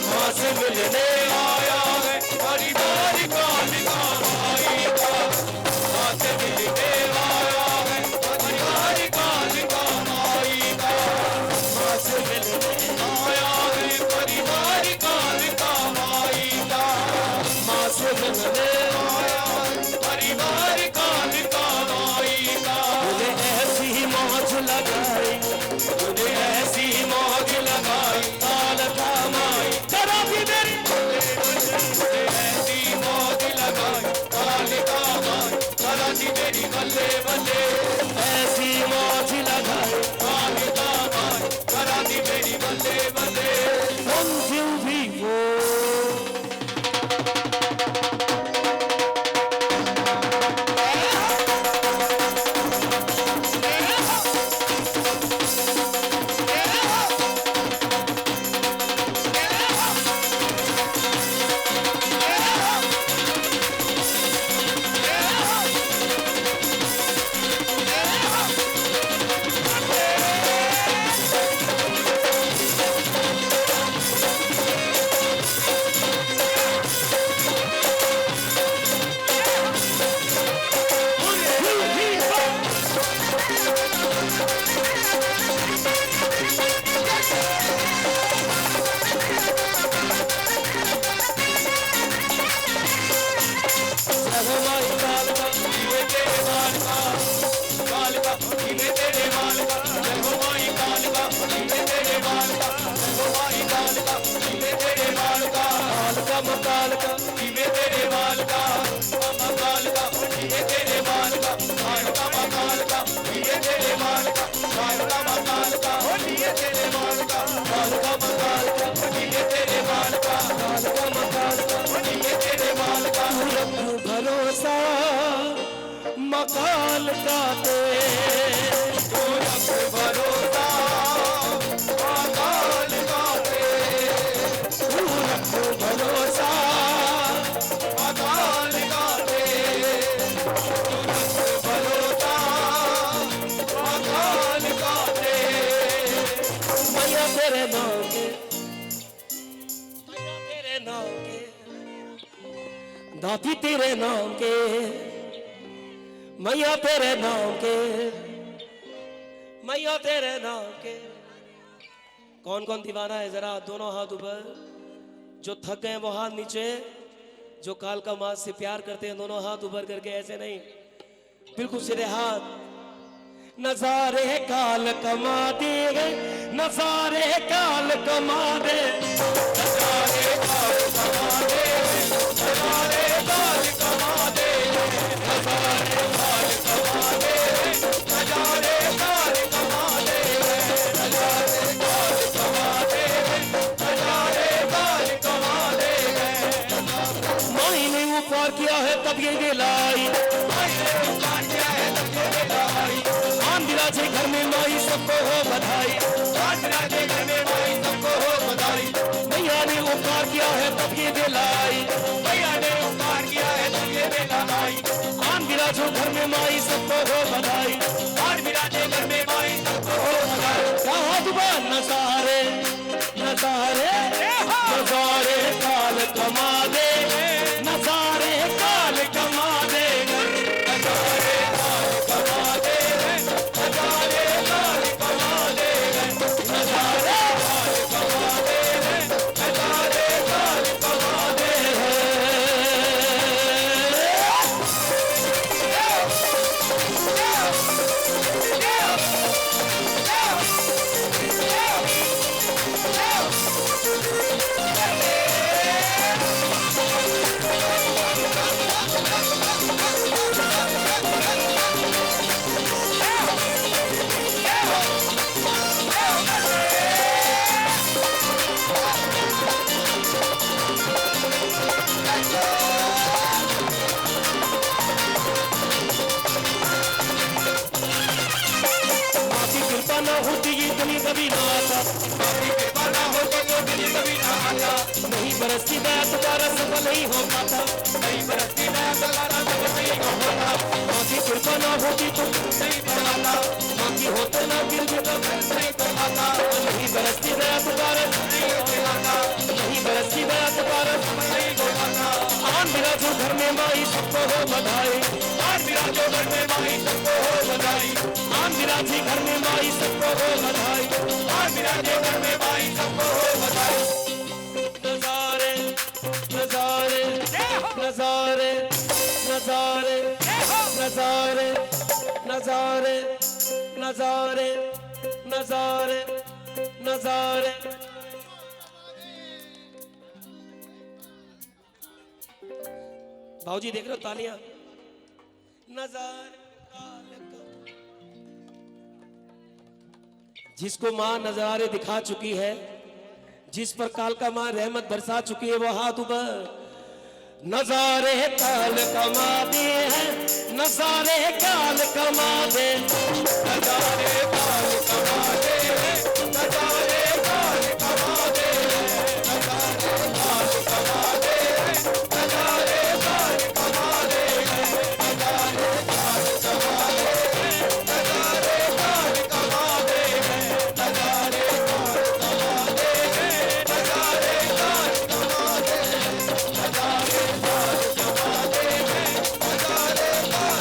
माँ से मिलने आया है परिवार काल का माएगा, माँ से मिलने आया है परिवार काल का माएगा, माँ से मिलने, आया है परिवार काल का माएगा, माँ से मिलने, आया है परिवार काल का माएगा, उन्हें ऐसी मौज लगाई, उन्हें ऐसी मौज लगाई, काल का माई करा भी मेरी, ऐसी मौज लगाई काल का माई, करा दी मेरी बल्ले बल्ले, ऐसी मौज लगाई, काल का माई, करा दी मेरी बल्ले बल्ले, हम क्यों भी वो मकाल का जीवे तेरे माल का मकाल का जीवे तेरे माल का माल का मकाल का जीवे तेरे माल का माल का मकाल का जीवे तेरे माल का माल का मकाल का जीवे तेरे माल का माल का मकाल का जीवे तेरे माल का रखूं भरोसा मकाल का दे तू रख भरोसा मकाल का दे तू रखूं भरोसा मकाल का दे तू रख भरोसा मकाल का दे मैया तेरे नाम के मैया तेरे नाम के दाती तेरे नाम के मैया तेरे नाम के, मैया तेरे नाम के। कौन कौन दीवाना है जरा दोनों हाथ ऊपर। जो थक गए वो हाथ नीचे। जो काल का मास से प्यार करते हैं दोनों हाथ ऊपर करके, ऐसे नहीं, बिल्कुल सीधे हाथ। नजारे काल कमा दे, नजारे काल कमा दे, नजारे काल कमा दे, नजारे काल कमा दे, नजारे काल कमा दे, नजारे काल कमा दे, नजारे काल कमा दे, नजारे काल कमा दे। माही ने ऊपर किया है तब ये दिलाई, आन बिराजे घर में माई सबको हो बधाई, मैया ने उपकार किया है तब ये दिलाई, आन बिराजो घर में माई सबको हो बधाई, कहाँ दुबा नजारे, नजारे नजारे काल कमा दे, नजारे काल कमा दे, नजारे काल कमा दे, नजारे काल कमा दे, नजारे काल कमा दे, नजारे काल कमा दे। आपकी कृपा न होती ये दुनी कभी ना आता, नहीं बरसती दया तुम्हारा सफल नहीं हो पाता, आपकी कृपा न होती तो आपकी होते ना गिर गिरा, नहीं बरसती दया तुम्हारा, नहीं बरसती दया तुम्हारा, आन बिराजो घर में माई सबको हो बधाई, आन बिराजो घर में माई सबको हो बधाई, आन बिराजी घर में माई सबको हो बधाई, आन बिराजे घर में माई सबको हो बधाई। नजारे नजारे नजारे नजारे नजारे नजारे नजारे नजारे नजारे। भाऊजी देख रहे हो तालियां। नजारे जिसको मां नजारे दिखा चुकी है, जिस पर काल का मां रहमत बरसा चुकी है, वो हाथ ऊपर। नजारे काल कमा दे हैं, नजारे काल कमा दे, नजारे काल कमा दे, नजारे काल कमा दे, नजारे काल कमा दे, नजारे काल कमा दे, नजारे काल कमा दे, नजारे काल कमा दे, नजारे काल कमा दे, नजारे काल कमा दे, नजारे काल कमा दे, नजारे काल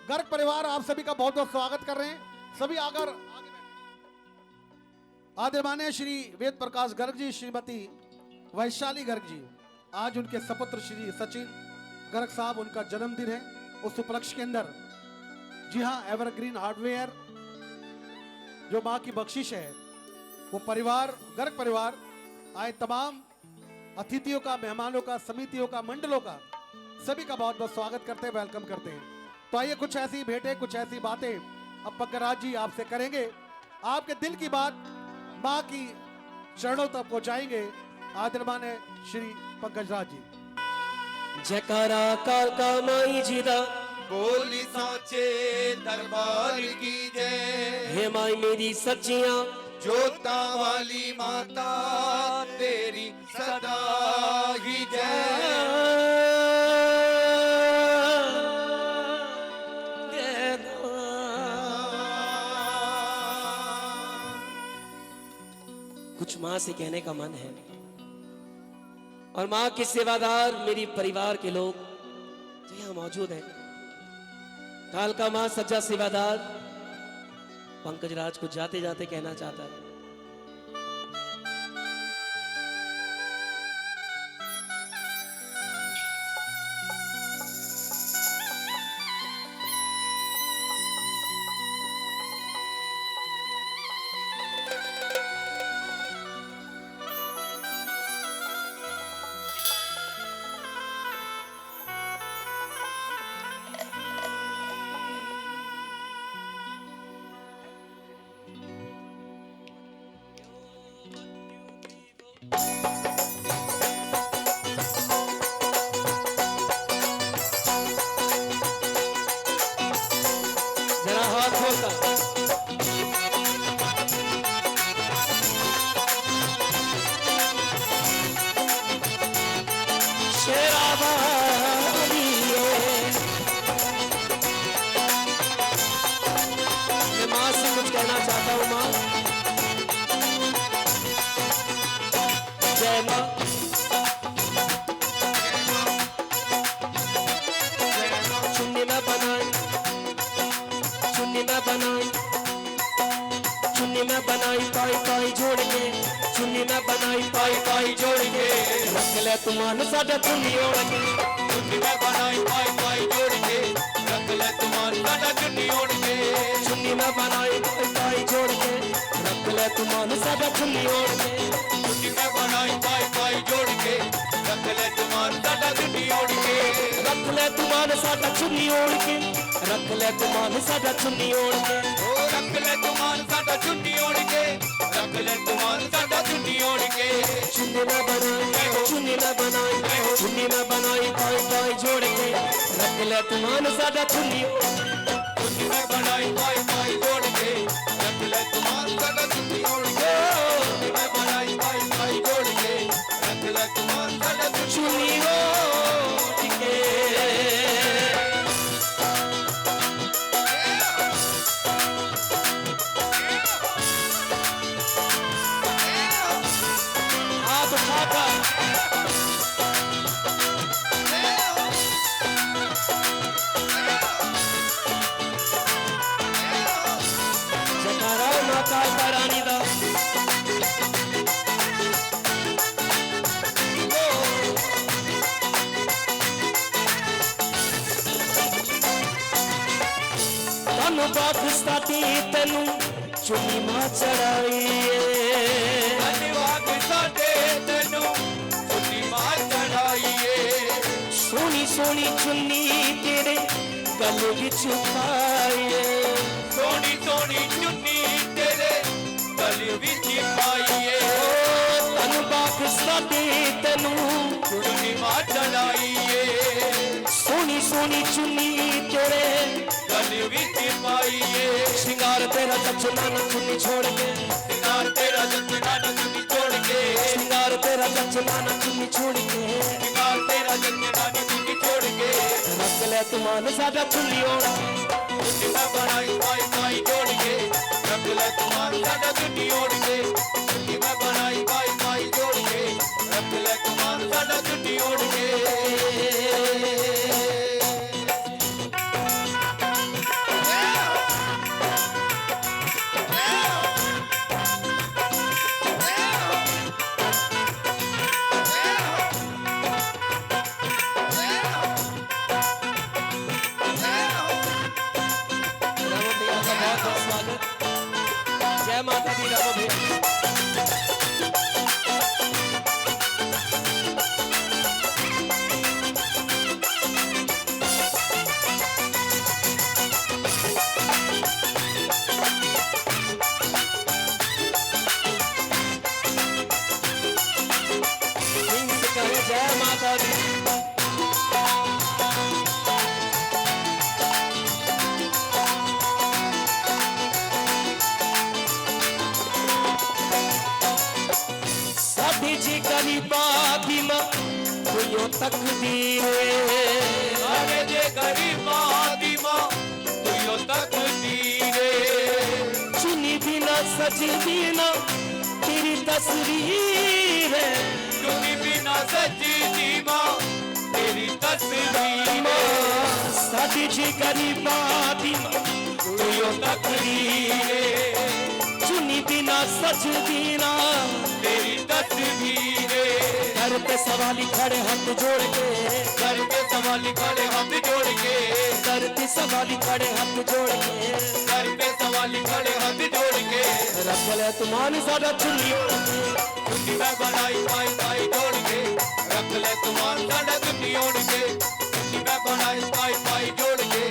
गर्ग परिवार आप सभी का बहुत बहुत स्वागत कर रहे हैं। सभी आकर आदरणीय श्री वेद प्रकाश गर्ग जी, श्रीमती वैशाली गर्ग जी, आज उनके सपुत्र श्री सचिन गर्ग साहब, उनका जन्मदिन है। उस उपलक्ष्य के अंदर जी हाँ, एवरग्रीन हार्डवेयर जो माँ की बख्शिश है, वो परिवार गर्ग परिवार आए तमाम अतिथियों का, मेहमानों का, समितियों का, मंडलों का, सभी का बहुत बहुत स्वागत करते हैं, वेलकम करते हैं। तो आइए कुछ ऐसी भेंटें, कुछ ऐसी बातें अब पक्कराज जी आपसे करेंगे। आपके दिल की बात माँ की चरणों तक पहुंचाएंगे। आदरणीय श्री पंकज राज जी। जयकारा काल का माई जी दा, बोली साचे दरबार की जय। हे माई मेरी सच्चियां, जोता वाली माता तेरी सदा ही जय। कुछ माँ से कहने का मन है, और माँ के सेवादार मेरी परिवार के लोग जो यहाँ मौजूद हैं। कालका माँ सच्चा सेवादार पंकज राज को जाते जाते कहना चाहता है, जरा हाथ होगा। शेरावाली मैं माँ से कुछ कहना चाहता हूँ। माँ जय माँ, चुन्नी में बनाई, चुन्नी में बनाई, चुन्नी में बनाई पाई पाई जोड़ के, चुन्नी में बनाई पाई पाई जोड़ के, रख ले तू मान साडा चुन्नी ओढ़ के। चुन्नी में बनाई पाई पाई जोड़ के, रख ले तुम्हारी साडा चुन्नी ओढ़ के। चुन्नी में बनाई पाई पाई जोड़ के, रख ले तू मान साडा चुन्नी ओढ़ के। चुन्नी में बनाई पाई पाई जोड़ के, रख ले तुम्हारी साडा चुन्नी ओढ़ के। रख ले तू मान साडा चुन्नी ओढ़ के, रख ले तू मान साडा चुन्नी ओढ़ के। ओ रख ले तुम्हारी साडा चुन्नी ओढ़ के, रख ले तुम्हारी साडा चुन्नी ओढ़ के। चुन्नी में बनाई, चुन्नी में बनाई, चुन्नी में बनाई पाई पाई जोड़ के, रख ले तू मान साडा चुन्नी ओढ़ के। चुन्नी में बनाई पाई पाई जोड़ के, रख ले तुम्हारी साडा चुन्नी ओढ़ के। चुन्नी में बनाई पाई पाई जोड़ के, रख ले तुम्हारी साडा चुन्नी चुन्नी ओढ़ के। हाथ उठाकर जयकारा माता रानी दा। तनु पाकिस्तानी तेनू चुन्नी मां चढ़ाई धन्यवाद साडे तेनू चुन्नी मां चढ़ाईए। सोनी सोनी चुन्नी तेरे गले विच पाईए। सोनी सोनी चुन्नी तेरे गले विच पाईए। तनु पाकिस्तानी तेनू चुन्नी मां चढ़ाईए। सोनी सोनी चुन्नी तेरे गले विच पाईए। श्रृंगार तेरा चचना न चुन्नी छोड़ के, सिंगार तेरा जचना न चुन्नी छोड़ के। श्रृंगार तेरा चचना न चुन्नी छोड़ के, सिंगार तेरा जचना न चुन्नी छोड़ के। रख ले तू मान साडा चुन्नी ओढ़ के। चुन्नी में बनाई पाई पाई जोड़ के, रख ले तुम्हारी साडा चुन्नी ओढ़ के। चुन्नी में बनाई पाई पाई जोड़ के, रख ले तुम्हारी साडा चुन्नी ओढ़ के। रामो भैया का बहुत बहुत स्वागत। जय माता दी रामो भैया। जय माता दी। साडी जी गरीबा दी मां कोई तकदीर साडे जे गरीबा दी मां तुयो तकदीर चुनी बिना सजी बिना तेरी तस्वीर है। चुनी बिना सजी दी मां तेरी तस्वीर साडी जी गरीबा दी मां तुयो तकदीर चुनी बिना सज बिना तेरी तस्वीर घर पे सवाली खड़े हाथ जोड़ के करके सवाल खड़े हाथ जोड़ के घर पे सवाली खड़े हाथ जोड़ के कर पे सवाल खड़े हाथ जोड़ के रख ले तुमान साडा चुन्नी चुन्नी मैं बनाई पाई पाई जोड़ के रख ले तुमान साडा चुन्नी ओढ़ के चुन्नी मैं बनाई पाई पाई जोड़ के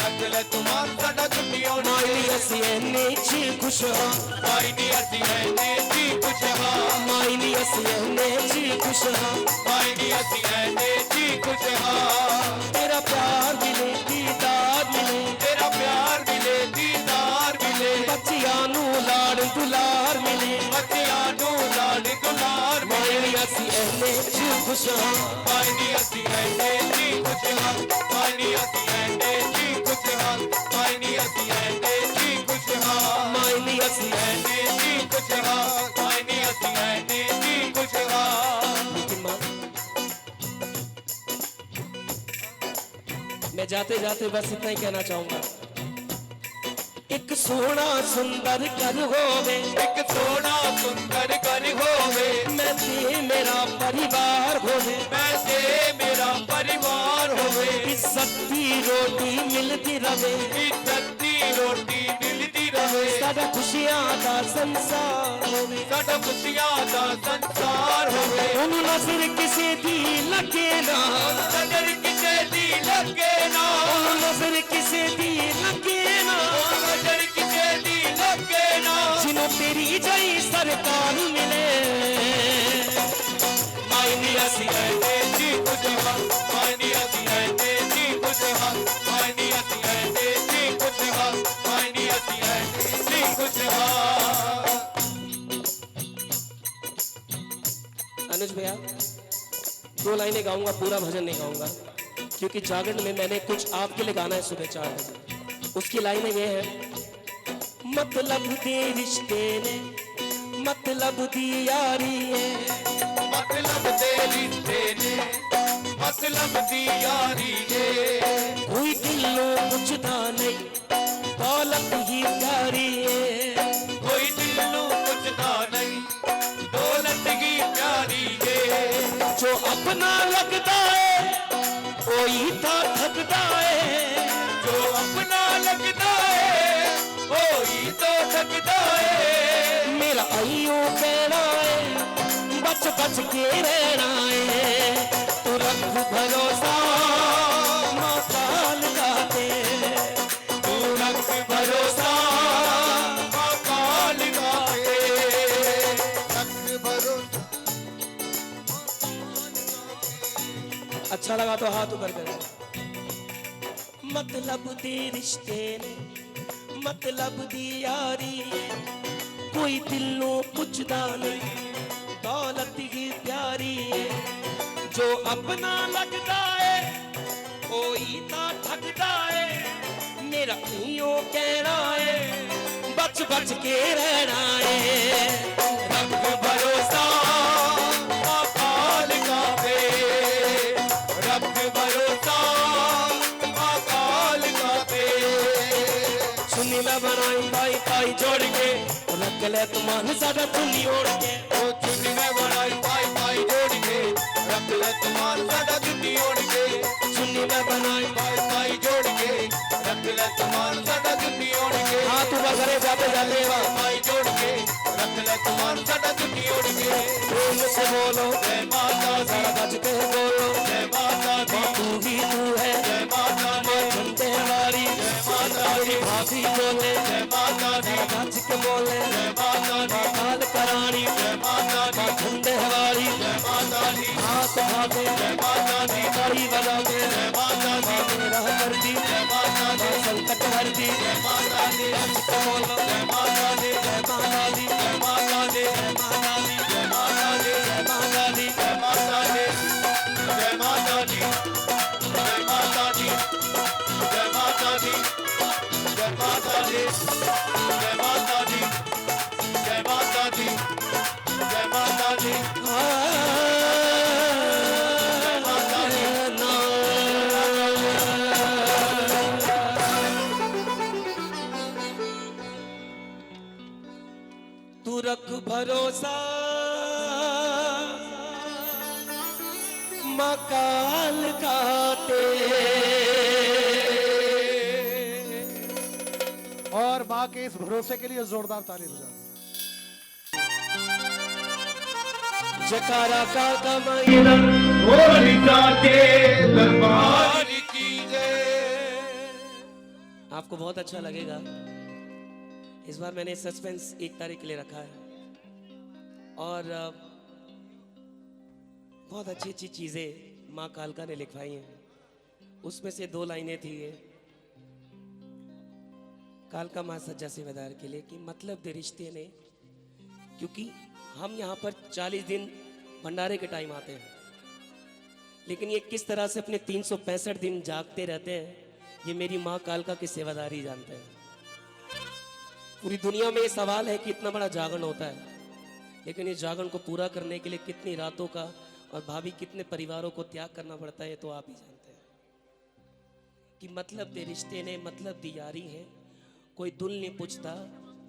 रख ले तुमान साडा चुन्नी ओढ़ के माई असी एने ची खुश हां माई नी असी है ने जी खुश हां माई नी असी एने ची खुश हां माई नी असी है ने जी खुश हां तेरा प्यार मिले दीदार मिले तेरा प्यार मिले दीदार मिले बच्चियां नू लाड़ दुलार मिले बच्चियां नू लाड दुलार माई मिले नी असी एने ची खुश हां माई नी असी है ने जी खुश हां माई नी असी है ने जी खुश हां माई नी असी है ने जी खुश हां माई नी असी है ने जी खुश हां माई नी असी है ने जी खुश हां लेकिन मां मैं जाते जाते बस इतना ही कहना चाहूंगा एक सोना सुंदर घर होवे एक सोना सुंदर घर होवे मैं ते मेरा परिवार होवे मैं ते मेरा परिवार होवे इज्जत दी रोटी मिलती रवे इज्जत दी रोटी मिलती रहे साडा खुशियां दा संसार होवे साडा खुशियां दा संसार होवे ਉਹਨੂੰ ਨਜ਼ਰ ਕਿਸੇ ਦੀ ਲੱਗੇ ਨਾ नजर किसे दी लगे ना ਉਹਨੂੰ ਨਜ਼ਰ ਕਿਸੇ ਦੀ ਲੱਗੇ ਨਾ नजर किसे दी लगे ना ਜਿਹਨੂੰ ਤੇਰੀ ਜਈ ਸਰਕਾਰ ਮਿਲੇ माई नी असी है ने जी खुश हां माई नी असी है ने जी खुश हां माई नी असी है ने जी खुश हां माई नी असी है ने जी खुश हां अनुज भैया दो लाइनें गाऊंगा पूरा भजन नहीं गाऊंगा क्योंकि जागरण में मैंने कुछ आपके लिए गाना है सुबह 4 बजे उसकी लाइनें ये है मतलब दे रिश्ते ने मतलब दी यारी है मतलब दे रिश्ते ने मतलब दी यारी है कोई दिलों पुछदा नहीं दौलत ही प्यारी है कोई दिलों पुछदा नहीं दौलत की प्यारी है जो अपना लगता है कोई था थकता है जो अपना लगता है वही तो थकता है मेरा आइयो कहना है बच बच के रहना है तू रख भरोसा माँ काल गाते तू रख भरोसा माँ काल गाते रख भरोसा अच्छा लगा तो हाथ ऊपर करें मतलब दी रिश्ते ने मतलब दी यारी कोई दिलों पुछदा नहीं दौलत ही प्यारी है जो अपना लगता है कोई ना ठगदा है मेरा इयो कहना है बच बच के रहना है रख भरोसा माँ काल गाते रख भरोसा माँ काल गाते सुनी मैं बनाई पाई पाई जोड़ के रख ले तुमान साडा चुन्नी ओढ़ के ओ चुन्नी में बनाई पाई पाई जोड़ के रख ले तुमार साडा चुन्नी ओढ़ के चुन्नी मैं बनाई पाई पाई जोड़ के रख ले तुमार साडा चुन्नी ओढ़ के हाथ ऊपर करे जाते जाते पाई जोड़ के रख ले तुमार साडा चुन्नी ओढ़ के प्रेम से बोलो जय माता दी सारा बच के बोलो जय माता दी तू ही तू है जय माता दी झंडे वाली जय माता दी भाभी बोले जय माता दी बच के बोले जय माता दी काल करानी जय माता दी झंडे वाली जय माता दी हाथ हाथ उठाते जय माता दी, ताली बजाते जय माता दी, मेरा मर्दी जय माता दी, संकट हर दी जय माता दी, बोलो जय माता दी, जय माता दी जय माता दी, जय माता दी जय माता दी, जय माता दी जय माता दी, जय माता दी, जय माता दी, जय माता दी, जय माता दी, जय माता दी, जय माता दी, जय माता दी। तू रख भरोसा मकाल खाते और माँ के इस भरोसे के लिए जोरदार ताली बजा। जकारा का कमाई के दरबार की जय। आपको बहुत अच्छा लगेगा। इस बार मैंने सस्पेंस 1 तारीख के लिए रखा है और बहुत अच्छी अच्छी चीजें माँ कालका ने लिखवाई हैं। उसमें से 2 लाइनें थी ये, कालका माँ सज्जा सेवादार के लिए कि मतलब दे रिश्ते ने, क्योंकि हम यहाँ पर 40 दिन भंडारे के टाइम आते हैं, लेकिन ये किस तरह से अपने 365 दिन जागते रहते हैं, ये मेरी माँ कालका की सेवादारी जानते हैं। पूरी दुनिया में ये सवाल है कि इतना बड़ा जागरण होता है, लेकिन इस जागरण को पूरा करने के लिए कितनी रातों का और भाभी कितने परिवारों को त्याग करना पड़ता है, तो आप ही जानते हैं। कि मतलब दे रिश्ते ने मतलब दी यारी है, कोई दुल नहीं पूछता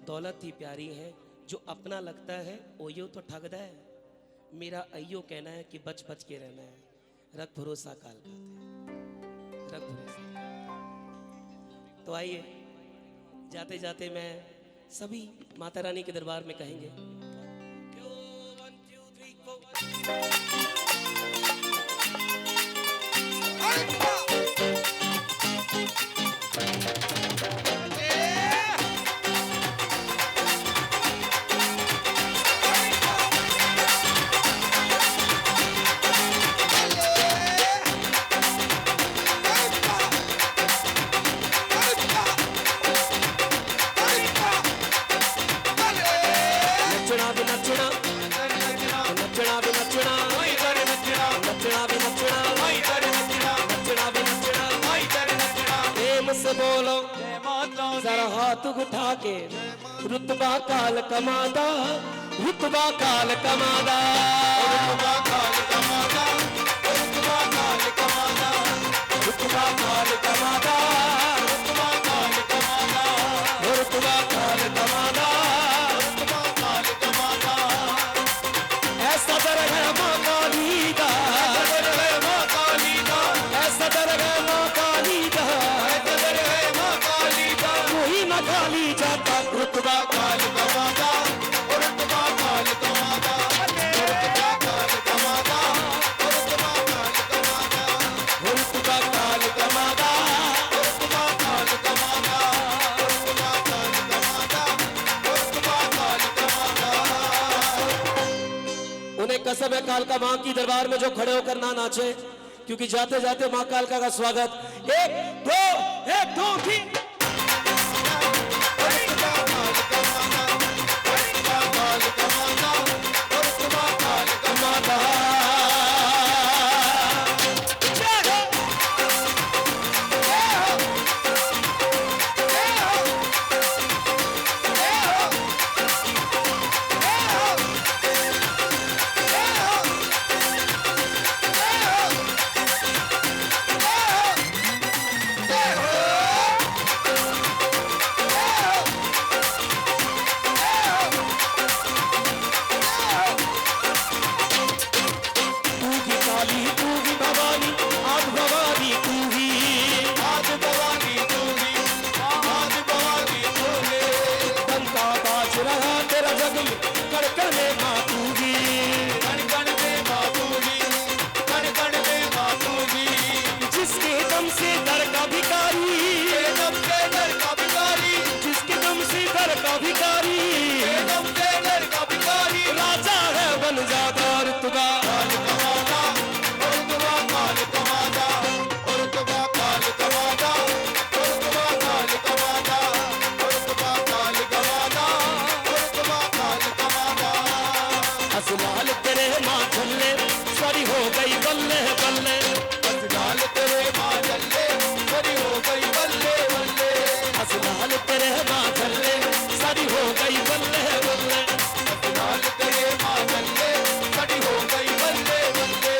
दौलत ही प्यारी है, जो अपना लगता है ओयो तो ठगदा है, मेरा अयो कहना है कि बच बच के रहना है, रख भरोसा काल का, रख भरोसा। तो आइए जाते जाते मैं सभी माता रानी के दरबार में कहेंगे क्यों 1 2 नचना भी नचना नचना भी नचना नचना भी नचना नचना भी नचना। प्रेम से बोलो जरा हाथ उठा के, रुतबा काल कमादा, रुतबा काल कमादा, रुतबा काल कमादा, रुतबा काल कमादा, रुतबा काल कमादा, रुतबा काल कमादा, रुतबा काल कमादा। रुतबा काल कमादा। ऐसा दर है माँ काली का, कदर है माँ काली का, ऐसा दर है माँ काली का, कदर है माँ काली का। कोई न खाली जाता, रुतबा काल कमादा, रुतबा काल कमादा, रुतबा काल कमादा, रुतबा काल कमादा, रुतबा काल कमादा। रुतबा काल कमादा, रुतबा काल कमादा, रुतबा काल कमादा। उन्हें कसम है कालका माँ की दरबार में जो खड़े होकर ना नाचे, क्योंकि जाते जाते माँ कालका का स्वागत 1 2 1 2 3 रुतबा काल कमादा, रुतबा काल कमादा, रुतबा काल कमादा। तू भी काली तू भी भवानी, आज भवानी तू ही, आज भवानी तू ही, आज भवानी तू ही। डंका बाज रहा तेरा जग में, कड़कड़ में माँ तू ही, कण कण में माँ तू ही, कण कण में माँ तू ही। जिसके दम से दर का भिखारी, तेरे दम के दर का भिखारी, जिसके दम से दर का भिखारी, तेरे दम के दर का भिखारी। राजा है बन जाता रुतबा काल कमादा, बल्ले बल्ले असलाल तेरे माँ जल्ले सारी हो गई बल्ले बल्ले असलाल तेरे माँ झल्ले सारी हो गई बल्ले बल्ले असलाल तेरे माँ जल्ले सारी हो गई बल्ले बल्ले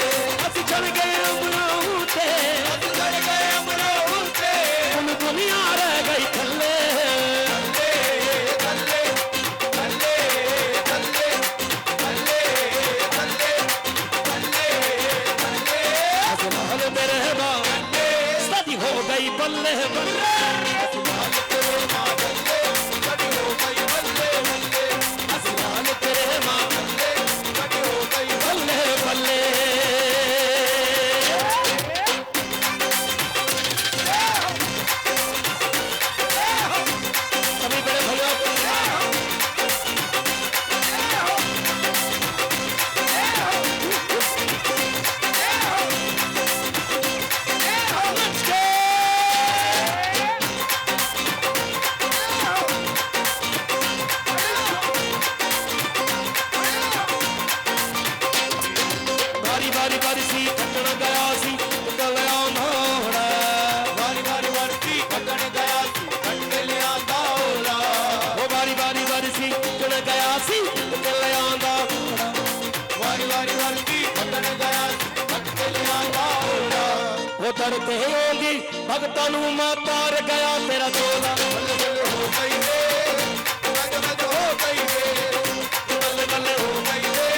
अस चढ़ गए अमराऊ ते अस चढ़ गए अमराऊ ते हम दुनिया रह गई थल्ले थल्ले थल्ले थल्ले थल्ले थल्ले थल्ले थल्ले असलाल तेरे माँ सारी हो गई बल्ले बल्ले असलाल तेरे माँ जल्ले सारी हो गई बल्ले बल्ले असलाल तेरे माँ जल्ले सारी हो गई बल्ले बल्ले सभी बड़े भैया बारी बारी बारी सी खटण गया सी गया मोहड़ा वारी वारी वारी खटन गया सी खट लिया दौला वो बारी बारी बारी सी खटण गया सी गया मोहड़ा वारी वारी वारी खटन गया सी खट लिया दौला वो डरते होगी भगतां नू मातार गया तेरा चोला बल्ले बल्ले हो गई रे मज मज हो गई रे बल्ले बल्ले हो गई रे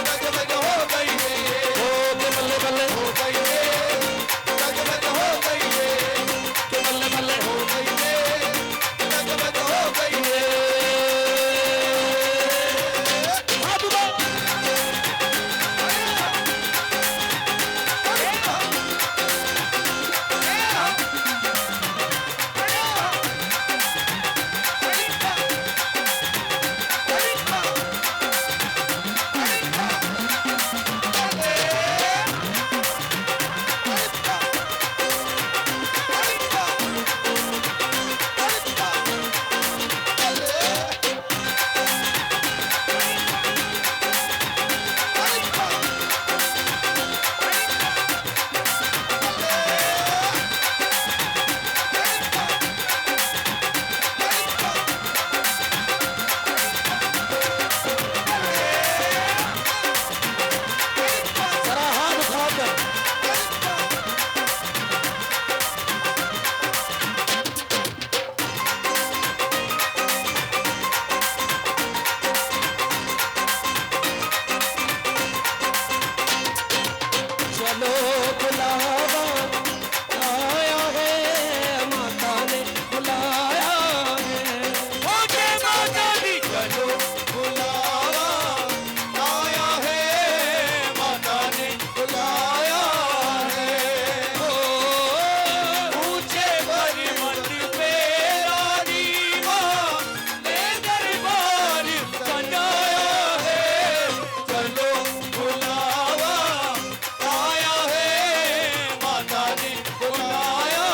मज मज हो गई रे हो के बल्ले बल्ले हो गई रे मज मज हो गई रे के बल्ले बल्ले हो गई रे मज मज हो गई रे जरा हाथ उठाकर चलो बुलावा आया है माता ने बुलाया है हो के माता दी चलो बुलावा आया है माता ने बुलाया है ऊंचे पर मत पे रानी माँ ने दरबार सजाया है चलो बुलावा आया है माता ने बुलाया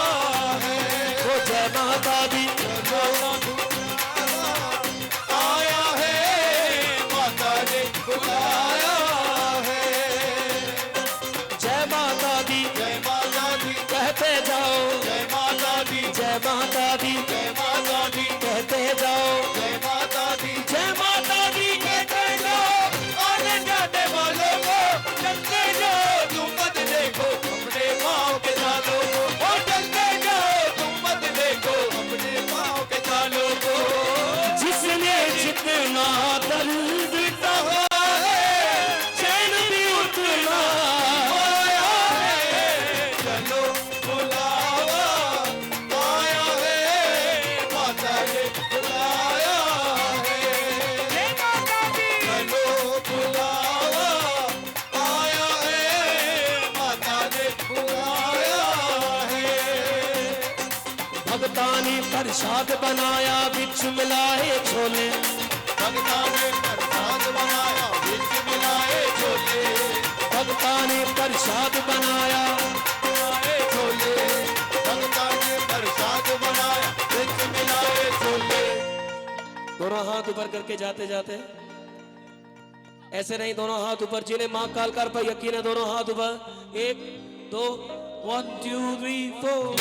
है वो जय माता दी आया है माता ने बुलाया है जय माता दी जय माता दी कहते जाओ जय माता दी जय माता दी जय माता दी कहते जाओ जय माता दी जय माता दी कहते जाओ आने जाने वालों को चलते जाओ तुम मत देखो अपने पाँव के तालों को और चलते जाओ तुम मत देखो अपने पाँव के तालों को जिसने जितना दर्द सहा है चैन भी उतना आया है चलो बुलावा आया है माता ने बुलाया है चलो बुलावा आया है माता ने बुलाया है भगतानी प्रसाद बनाया बिच मिलाए छोले भगता ने प्रसाद बनाया बीच मिलाए छोले भगता ने प्रसाद बनाया मिलाए छोले भगता ने प्रसाद बनाया बीच मिलाए छोले दोनों हाथ ऊपर करके जाते जाते ऐसे नहीं, दोनों हाथ ऊपर, जिन्हें मां कालकार पर यकीन है दोनों हाथ ऊपर। 1 2 1 2 3 4।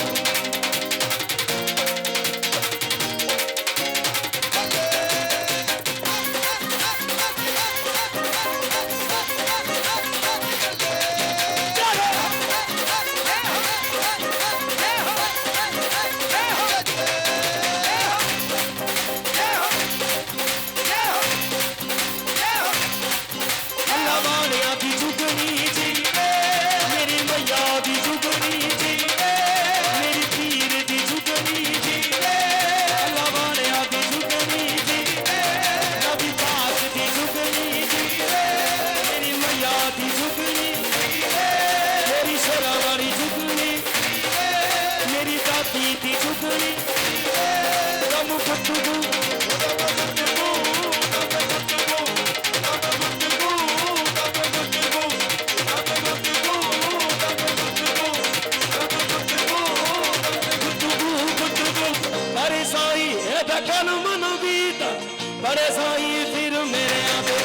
बड़े साई फिर मेरे आते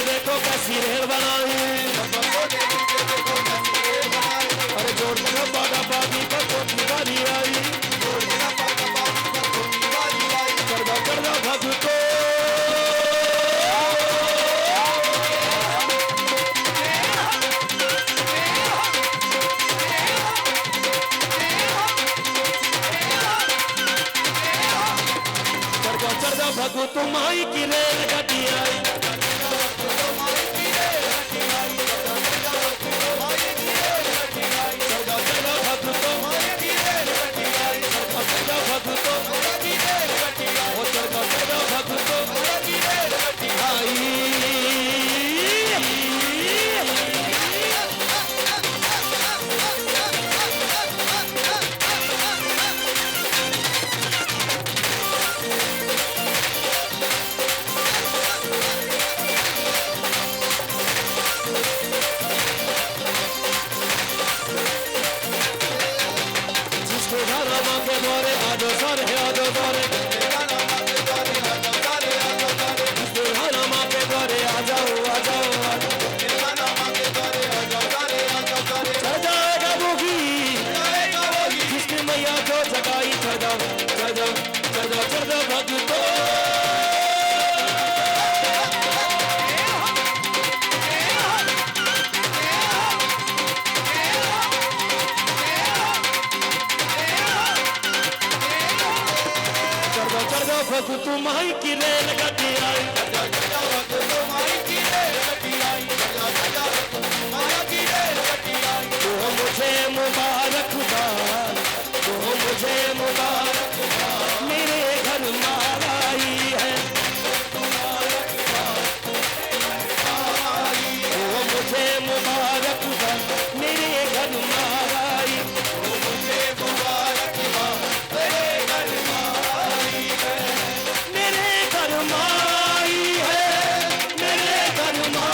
देखो कैसी रेल बनाई, अरे जोड़ के बागा बागी पर कोठी बारी आई, कर दो भक्तो भगवतो माई की रेल गड्डी आई, भगवतो माई की रेल गड्डी आई, तो मुझे मुबारकबाद, तो मुझे मुबारकबाद, मेरे घर मार आई है, तो मुझे मुबारकबाद, मेरे घर मार आई, मेरे घर माई है, मेरे घर माई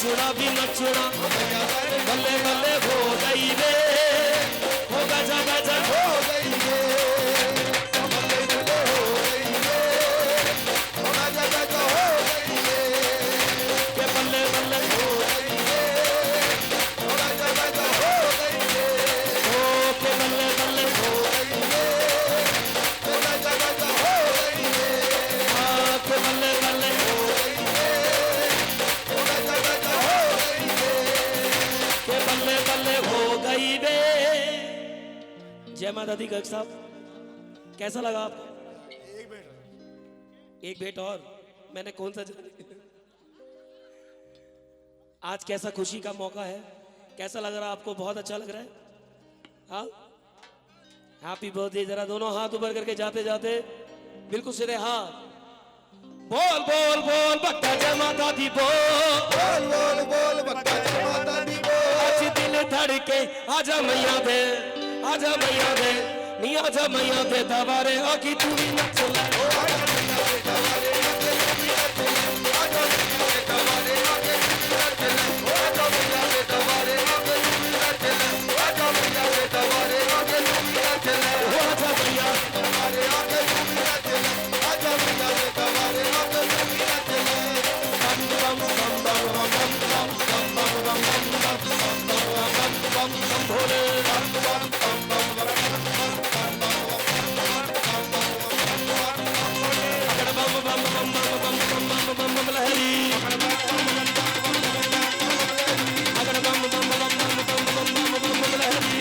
नचुड़ा भी नचुड़ा बल्ले बल्ले हो गई रे हो गजा गजा हो गई रे बल्ले बल्ले हो गई रे हो गजा गजा हो गई रे के बल्ले बल्ले हो गई रे हो गजा गजा हो गई रे हो के बल्ले बल्ले हो गई रे हो गजा गजा हो गई रे हाँ के बल्ले बल्ले हो हो गजा गजा हो गई रे के बल्ले बल्ले हो गई रे। जय माता दी गर्ग साहब, कैसा लगा आपको? एक बेट और मैंने कौन सा आज कैसा खुशी का मौका है, कैसा लग रहा है आपको? बहुत अच्छा लग रहा है? हाँ, हैप्पी बर्थडे। जरा दोनों हाथ ऊपर करके जाते जाते बिल्कुल सीधे हाथ, बोल बोल बोल बक्का जय माता दी बोल बोल बक्का जय माता दी बोल आज दिल धड़के आजा मैया दे आजा मैया दे नी आजा मैया दे दबारे आकी तू भी नच ले आजा मैया बम बम बम बम बम बम बम बम बम बम बम बम भोले बम बम बम बम अगड़ बम बम बम बम बम बम बम बम लहरी अगड़ बम बम बम बम बम बम लहरी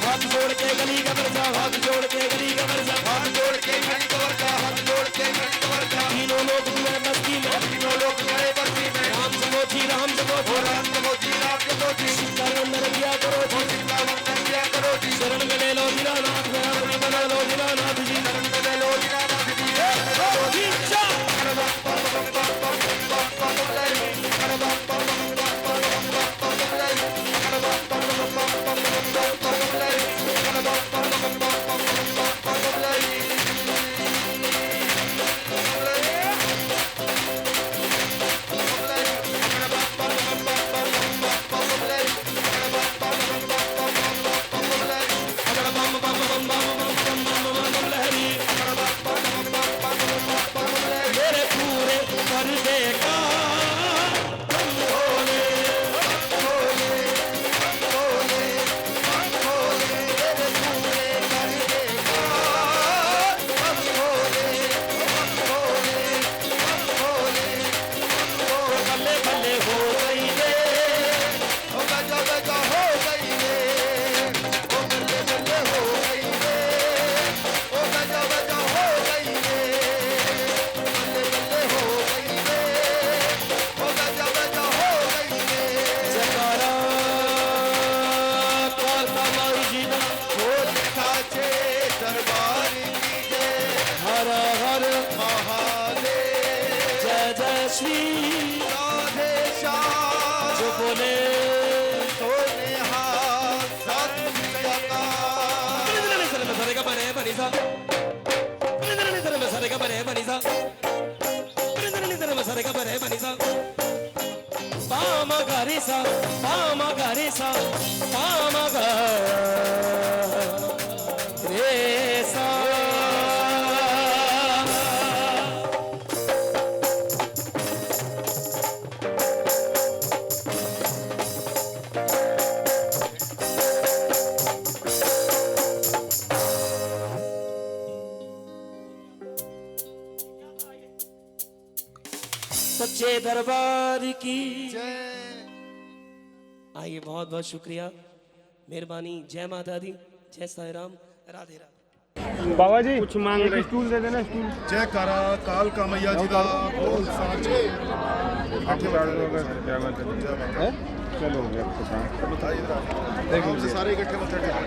हाथ जोड़ के गली का बरसा हाथ जोड़ के गली का बरसा हाथ जोड़ के गली का बरसा हाथ जोड़ के गली का बरसा तीनों लोग मेरे बस्ती में तीनों लोग मेरे बस्ती में राम जमोजी राम जमोजी राम जमोजी राम जमोजी शरण में किया करो जी क्या करो जी शरण में ले लो दीनानाथ मेरा अपने बना लो दीनानाथ जी शरण में ले लो दीनानाथ जी मेरे पूरे पर्दे का तुम भोले बल्ले बल्ले हो गई रे हो गजा गजा हो गई रे ओ बल्ले बल्ले हो गई रे ओ गजा गजा हो गई रे बल्ले बल्ले हो गई रे ओ गजा गजा हो गई रे जयकारा कालका माई जी दा बोल साचे दरबार की जय हर हर महादेव जय जय श्री राधे श्याम जो बोले सोने हाथ सत्संगा सरे का बने बनी सा सरे का बने बनी सा सरे का बने बनी सा पामा गारे सा पामा गारे सा पामा गा रे सा सच्चे दरबार की जय आइए, बहुत बहुत शुक्रिया, मेहरबानी। जय माता दी, जय साईं राम, राधे राधे। बाबा जी कुछ मांग रहे, स्टूल दे देना, स्टूल। जय करा काल का मैया जी का बोल साचे चलो देखो सारे इकट्ठे मत्था टेको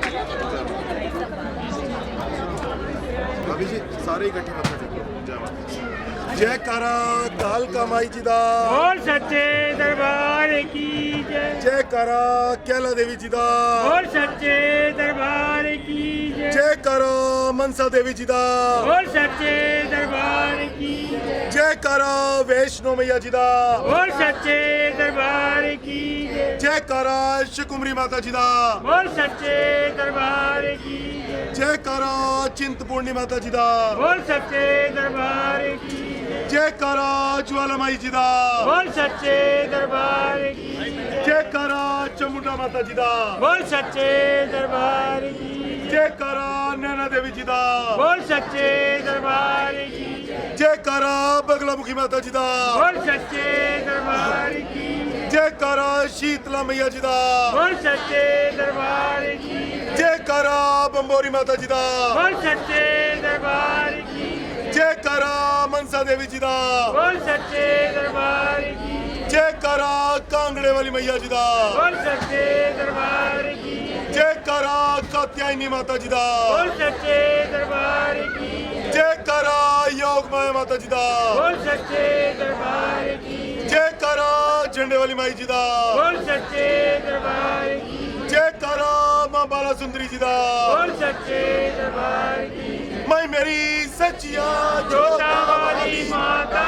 अभी जी सारे इकट्ठे मत्था टेको जय माता जयकारा कालका माई जी दा बोल सच्चे दरबार की जय जयकारा कैला देवी जी दा बोल सच्चे दरबार की जय जयकारा मनसा देवी जी दा बोल सच्चे दरबार की जय जयकारा वैष्णो मैया जी दा बोल सच्चे दरबार की जय जयकारा शकुमरी माता जी दा बोल सच्चे दरबार की जय जयकारा चिंतपूर्णी माता जी दा बोल सच्चे दरबार की जय जयकारा ज्वाला माई जी दा बोल सच्चे दरबार की जय जयकारा चामुंडा माता जी दा बोल सच्चे दरबार की जय जयकारा नैना देवी जी दा बोल सच्चे दरबार की जय जयकारा बगलामुखी माता जी दा बोल सच्चे दरबार की जय जयकारा शीतला मैया जी दा बोल सच्चे दरबार की जय जयकारा बंबोरी माता जी दा बोल सच्चे दरबार की जय जयकारा मनसा देवी जी दा बोल सच्चे दरबार की जय जयकारा कांगड़े वाली मैया जी दा बोल सच्चे दरबार की जय जयकारा कात्यायनी माता जी दा बोल सच्चे दरबार की जय जयकारा योग माया माता जी दा बोल सच्चे दरबार की जय जयकारा झंडे वाली माई जी दा बोल सच्चे दरबार की जय जयकारा मां बाला सुंदरी जी दा बोल सच्चे दरबार की जय मैं मेरी सचिया जोता वाली माता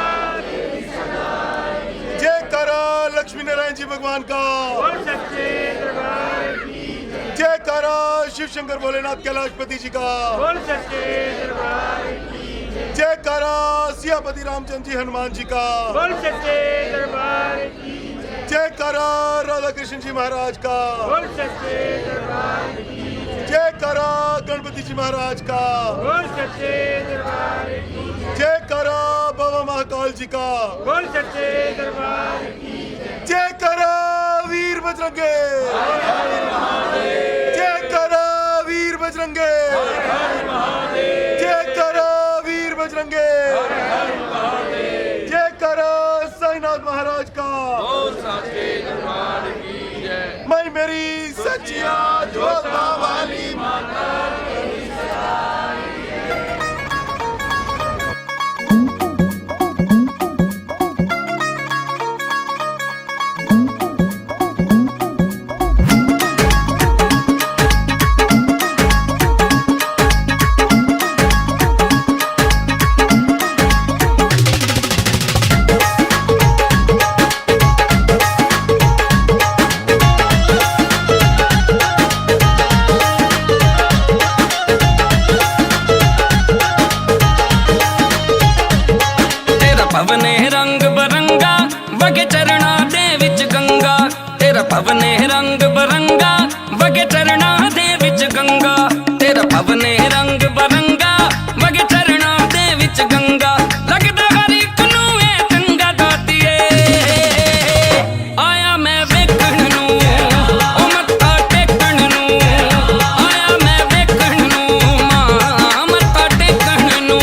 जयकारा लक्ष्मी नारायण जी भगवान का बोल सच्चे दरबार की जय जयकारा शिव शंकर भोलेनाथ कैलाशपति जी का बोल सच्चे दरबार की जय जयकारा सियापति रामचंद्र जी हनुमान जी का बोल सच्चे दरबार की जय जयकारा राधा कृष्ण जी महाराज का बोल सच्चे दरबार की जय जयकारा गणपति जी महाराज का बोल सच्चे दरबार की जय जयकारा बाबा महाकाल जी का बोल सच्चे दरबार की जय जयकारा वीर बजरंगे जयकारा वीर बजरंगे जयकारा वीर बजरंगे जयकारा साईनाथ महाराज का मैं मेरी सचिया जोता वाली माता ਭਵਨੇ ਰੰਗ ਬਰੰਗਾ ਵਗੇ ਚਰਣਾ ਦੇ ਵਿੱਚ ਗੰਗਾ ਤੇਰਾ ਭਵਨੇ ਰੰਗ ਬਰੰਗਾ ਵਗੇ ਚਰਣਾ ਦੇ ਵਿੱਚ ਗੰਗਾ ਤੇਰਾ ਭਵਨੇ ਰੰਗ ਬਰੰਗਾ ਵਗੇ ਚਰਣਾ ਦੇ ਵਿੱਚ ਗੰਗਾ ਲੱਗਦਾ ਹਰ ਇੱਕ ਨੂੰ ਇਹ ਚੰਗਾ ਦਾਤੀਏ ਆਇਆ ਮੈਂ ਵੇਖਣ ਨੂੰ ਉਹ ਮੱਥਾ ਟੇਕਣ ਨੂੰ ਆਇਆ ਮੈਂ ਵੇਖਣ ਨੂੰ ਮਾਂ ਮੱਥਾ ਟੇਕਣ ਨੂੰ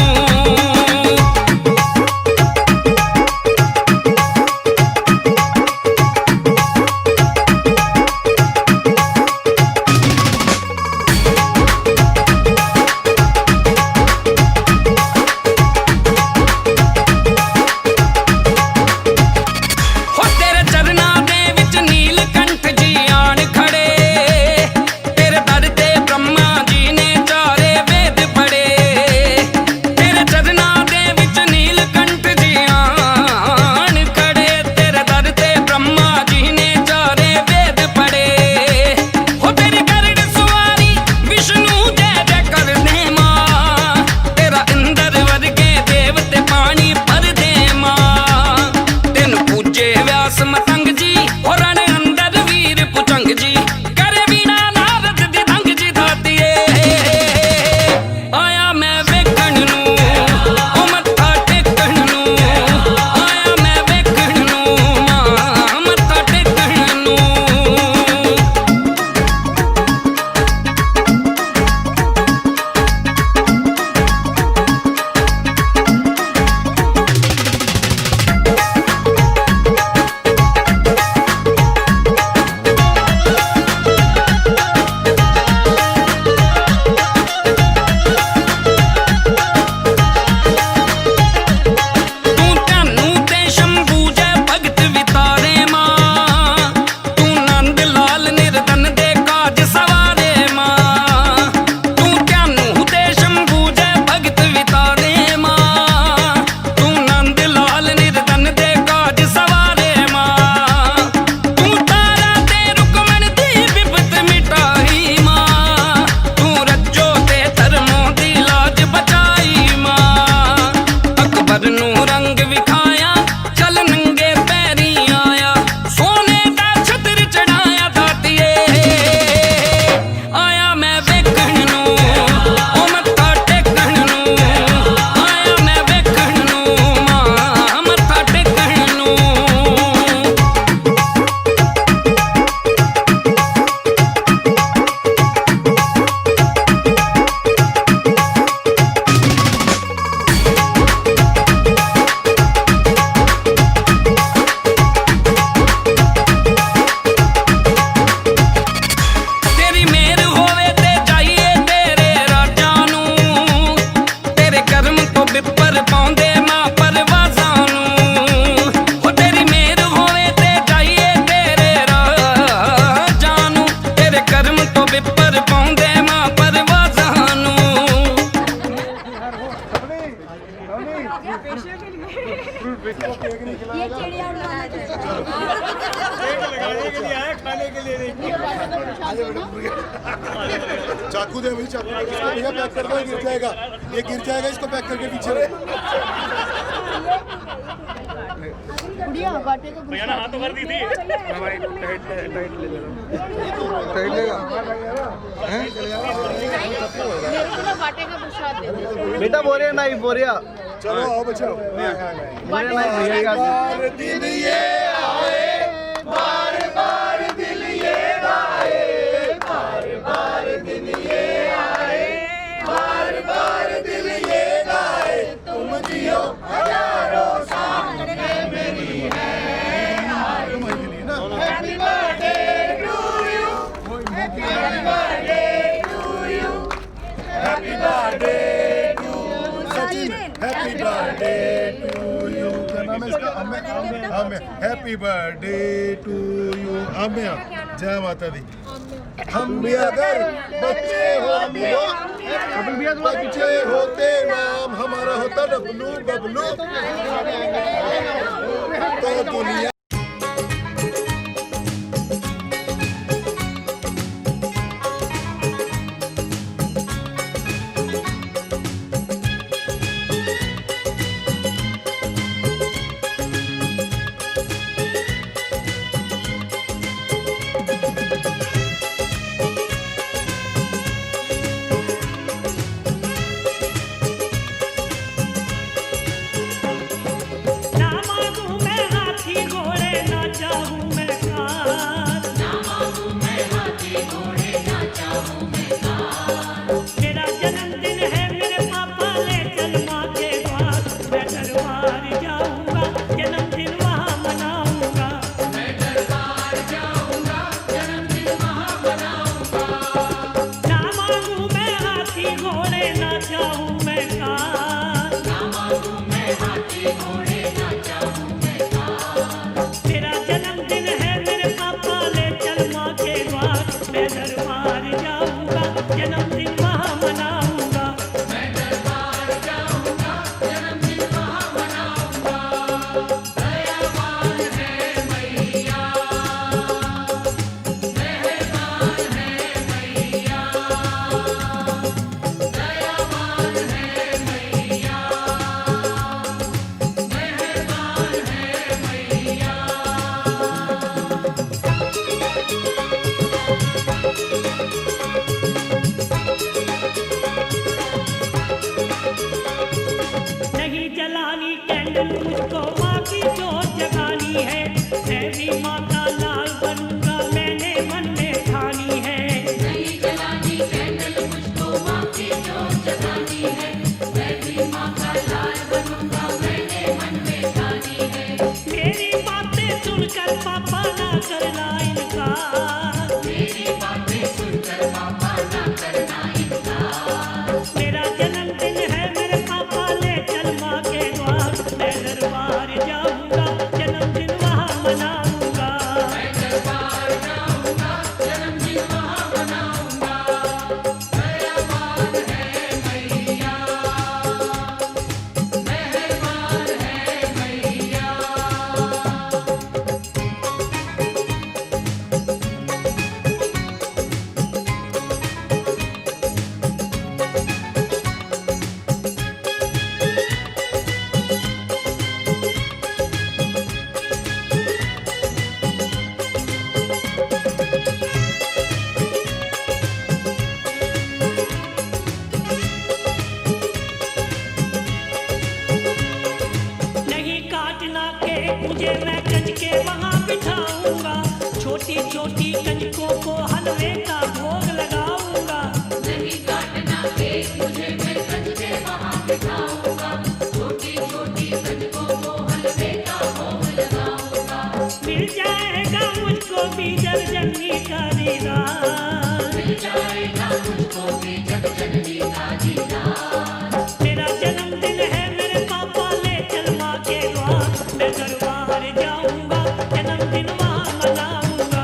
चिड़िया उड़ाना लगाने के लिए आया, खाने के लिए नहीं। चाकू दे भाई, चाकू इसको भैया पैक कर दो, ये गिर जाएगा, ये गिर जाएगा, इसको पैक करके पीछे रहे। गुड़िया बाटे को भैया ने हाथ तो कर दी थी। मेरे को ना बाटे का प्रसाद दे दो। बेटा बोरिया नहीं बोरिया चलो आओ बच्चों। बोरिया नहीं भैया बार दिन ये आए, बार बार दिन ये आए, बार बार दिन ये आए, बार बार दिन ये आए, तुम जियो हजारों साल मेरी है। Happy birthday to you, happy birthday to you, happy birthday to Sachin, happy birthday to you. क्या नाम है इसका? Amya. Happy birthday to you Amya. जय माता दी। हम भी अगर बच्चे होते, बच्चे होते नाम हमारा होता डब्लू बबलू, तो दुनिया ना मांगू मैं हाथी घोड़े, ना चाहूं मैं कार। मेरा जन्मदिन है मेरे पापा, ले चल माँ के द्वार। मैं दरबार जाऊंगा, जन्मदिन वहाँ मनाऊंगा। ना मांगू मैं हाथी घोड़े, ना चाहूं मैं कार। मेरा जन्मदिन है मेरे पापा, ले चल माँ के द्वार। मैं दरबार जाऊंगा, जन्मदिन वहाँ मनाऊंगा। नहीं जलानी कैंडल, मुझको माँ की जोत जगानी है। मैं भी माँ का लाल बनूंगा, मैंने मन में ठानी है। मेरी बातें सुनकर पापा ना करना इनकार। मेरा जन्मदिन है मेरे पापा, ले चल माँ के द्वार। मैं दरबार जाऊंगा, जन्मदिन वहाँ मनाऊंगा। नहीं काटना केक मुझे, मैं कंज के वहाँ बिठाऊंगा। छोटी छोटी कंजकों को हलवे का भोग लगाऊंगा। मिल जाएगा मुझको भी जगजननी का दीदार। मेरा जन्मदिन है मेरे पापा, ले चल माँ के द्वार। मैं दरबार जाऊंगा, जन्मदिन वहाँ मनाऊंगा।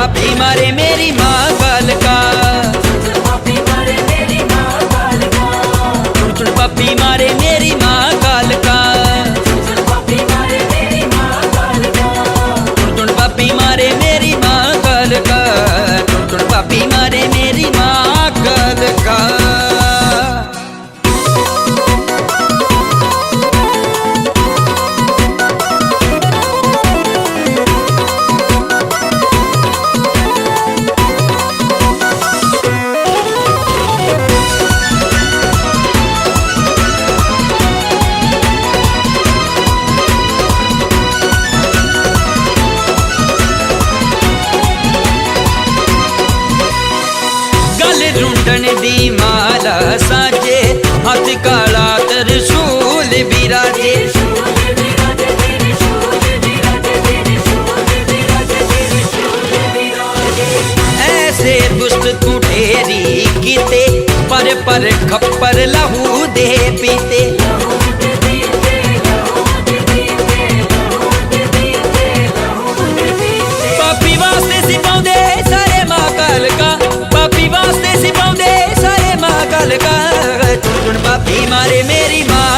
पापी मारे मेरी माँ काल का, चुन चुन पापी मारे मेरी माँ काल का, चुन चुन पापी मारे मेरी माँ काल का, चुन चुन पापी मारे मेरी माँ काल का, चुन चुन पापी मारे मेरी माँ काल का, चुन चुन पापी मारे मेरी माँ काल का। रुंडन दी माला साजे, हाथ काला त्रिशूल बिराजे, ऐसे दुष्ट कुठेरी कीते, पर खप्पर लहू दे पीते, पापी वास्ते सिपाउंदे सारे माँ काल का, पापी वास्ते सिपाउंदे सारे माँ काल का, चुन चुन पापी मारे मेरी माँ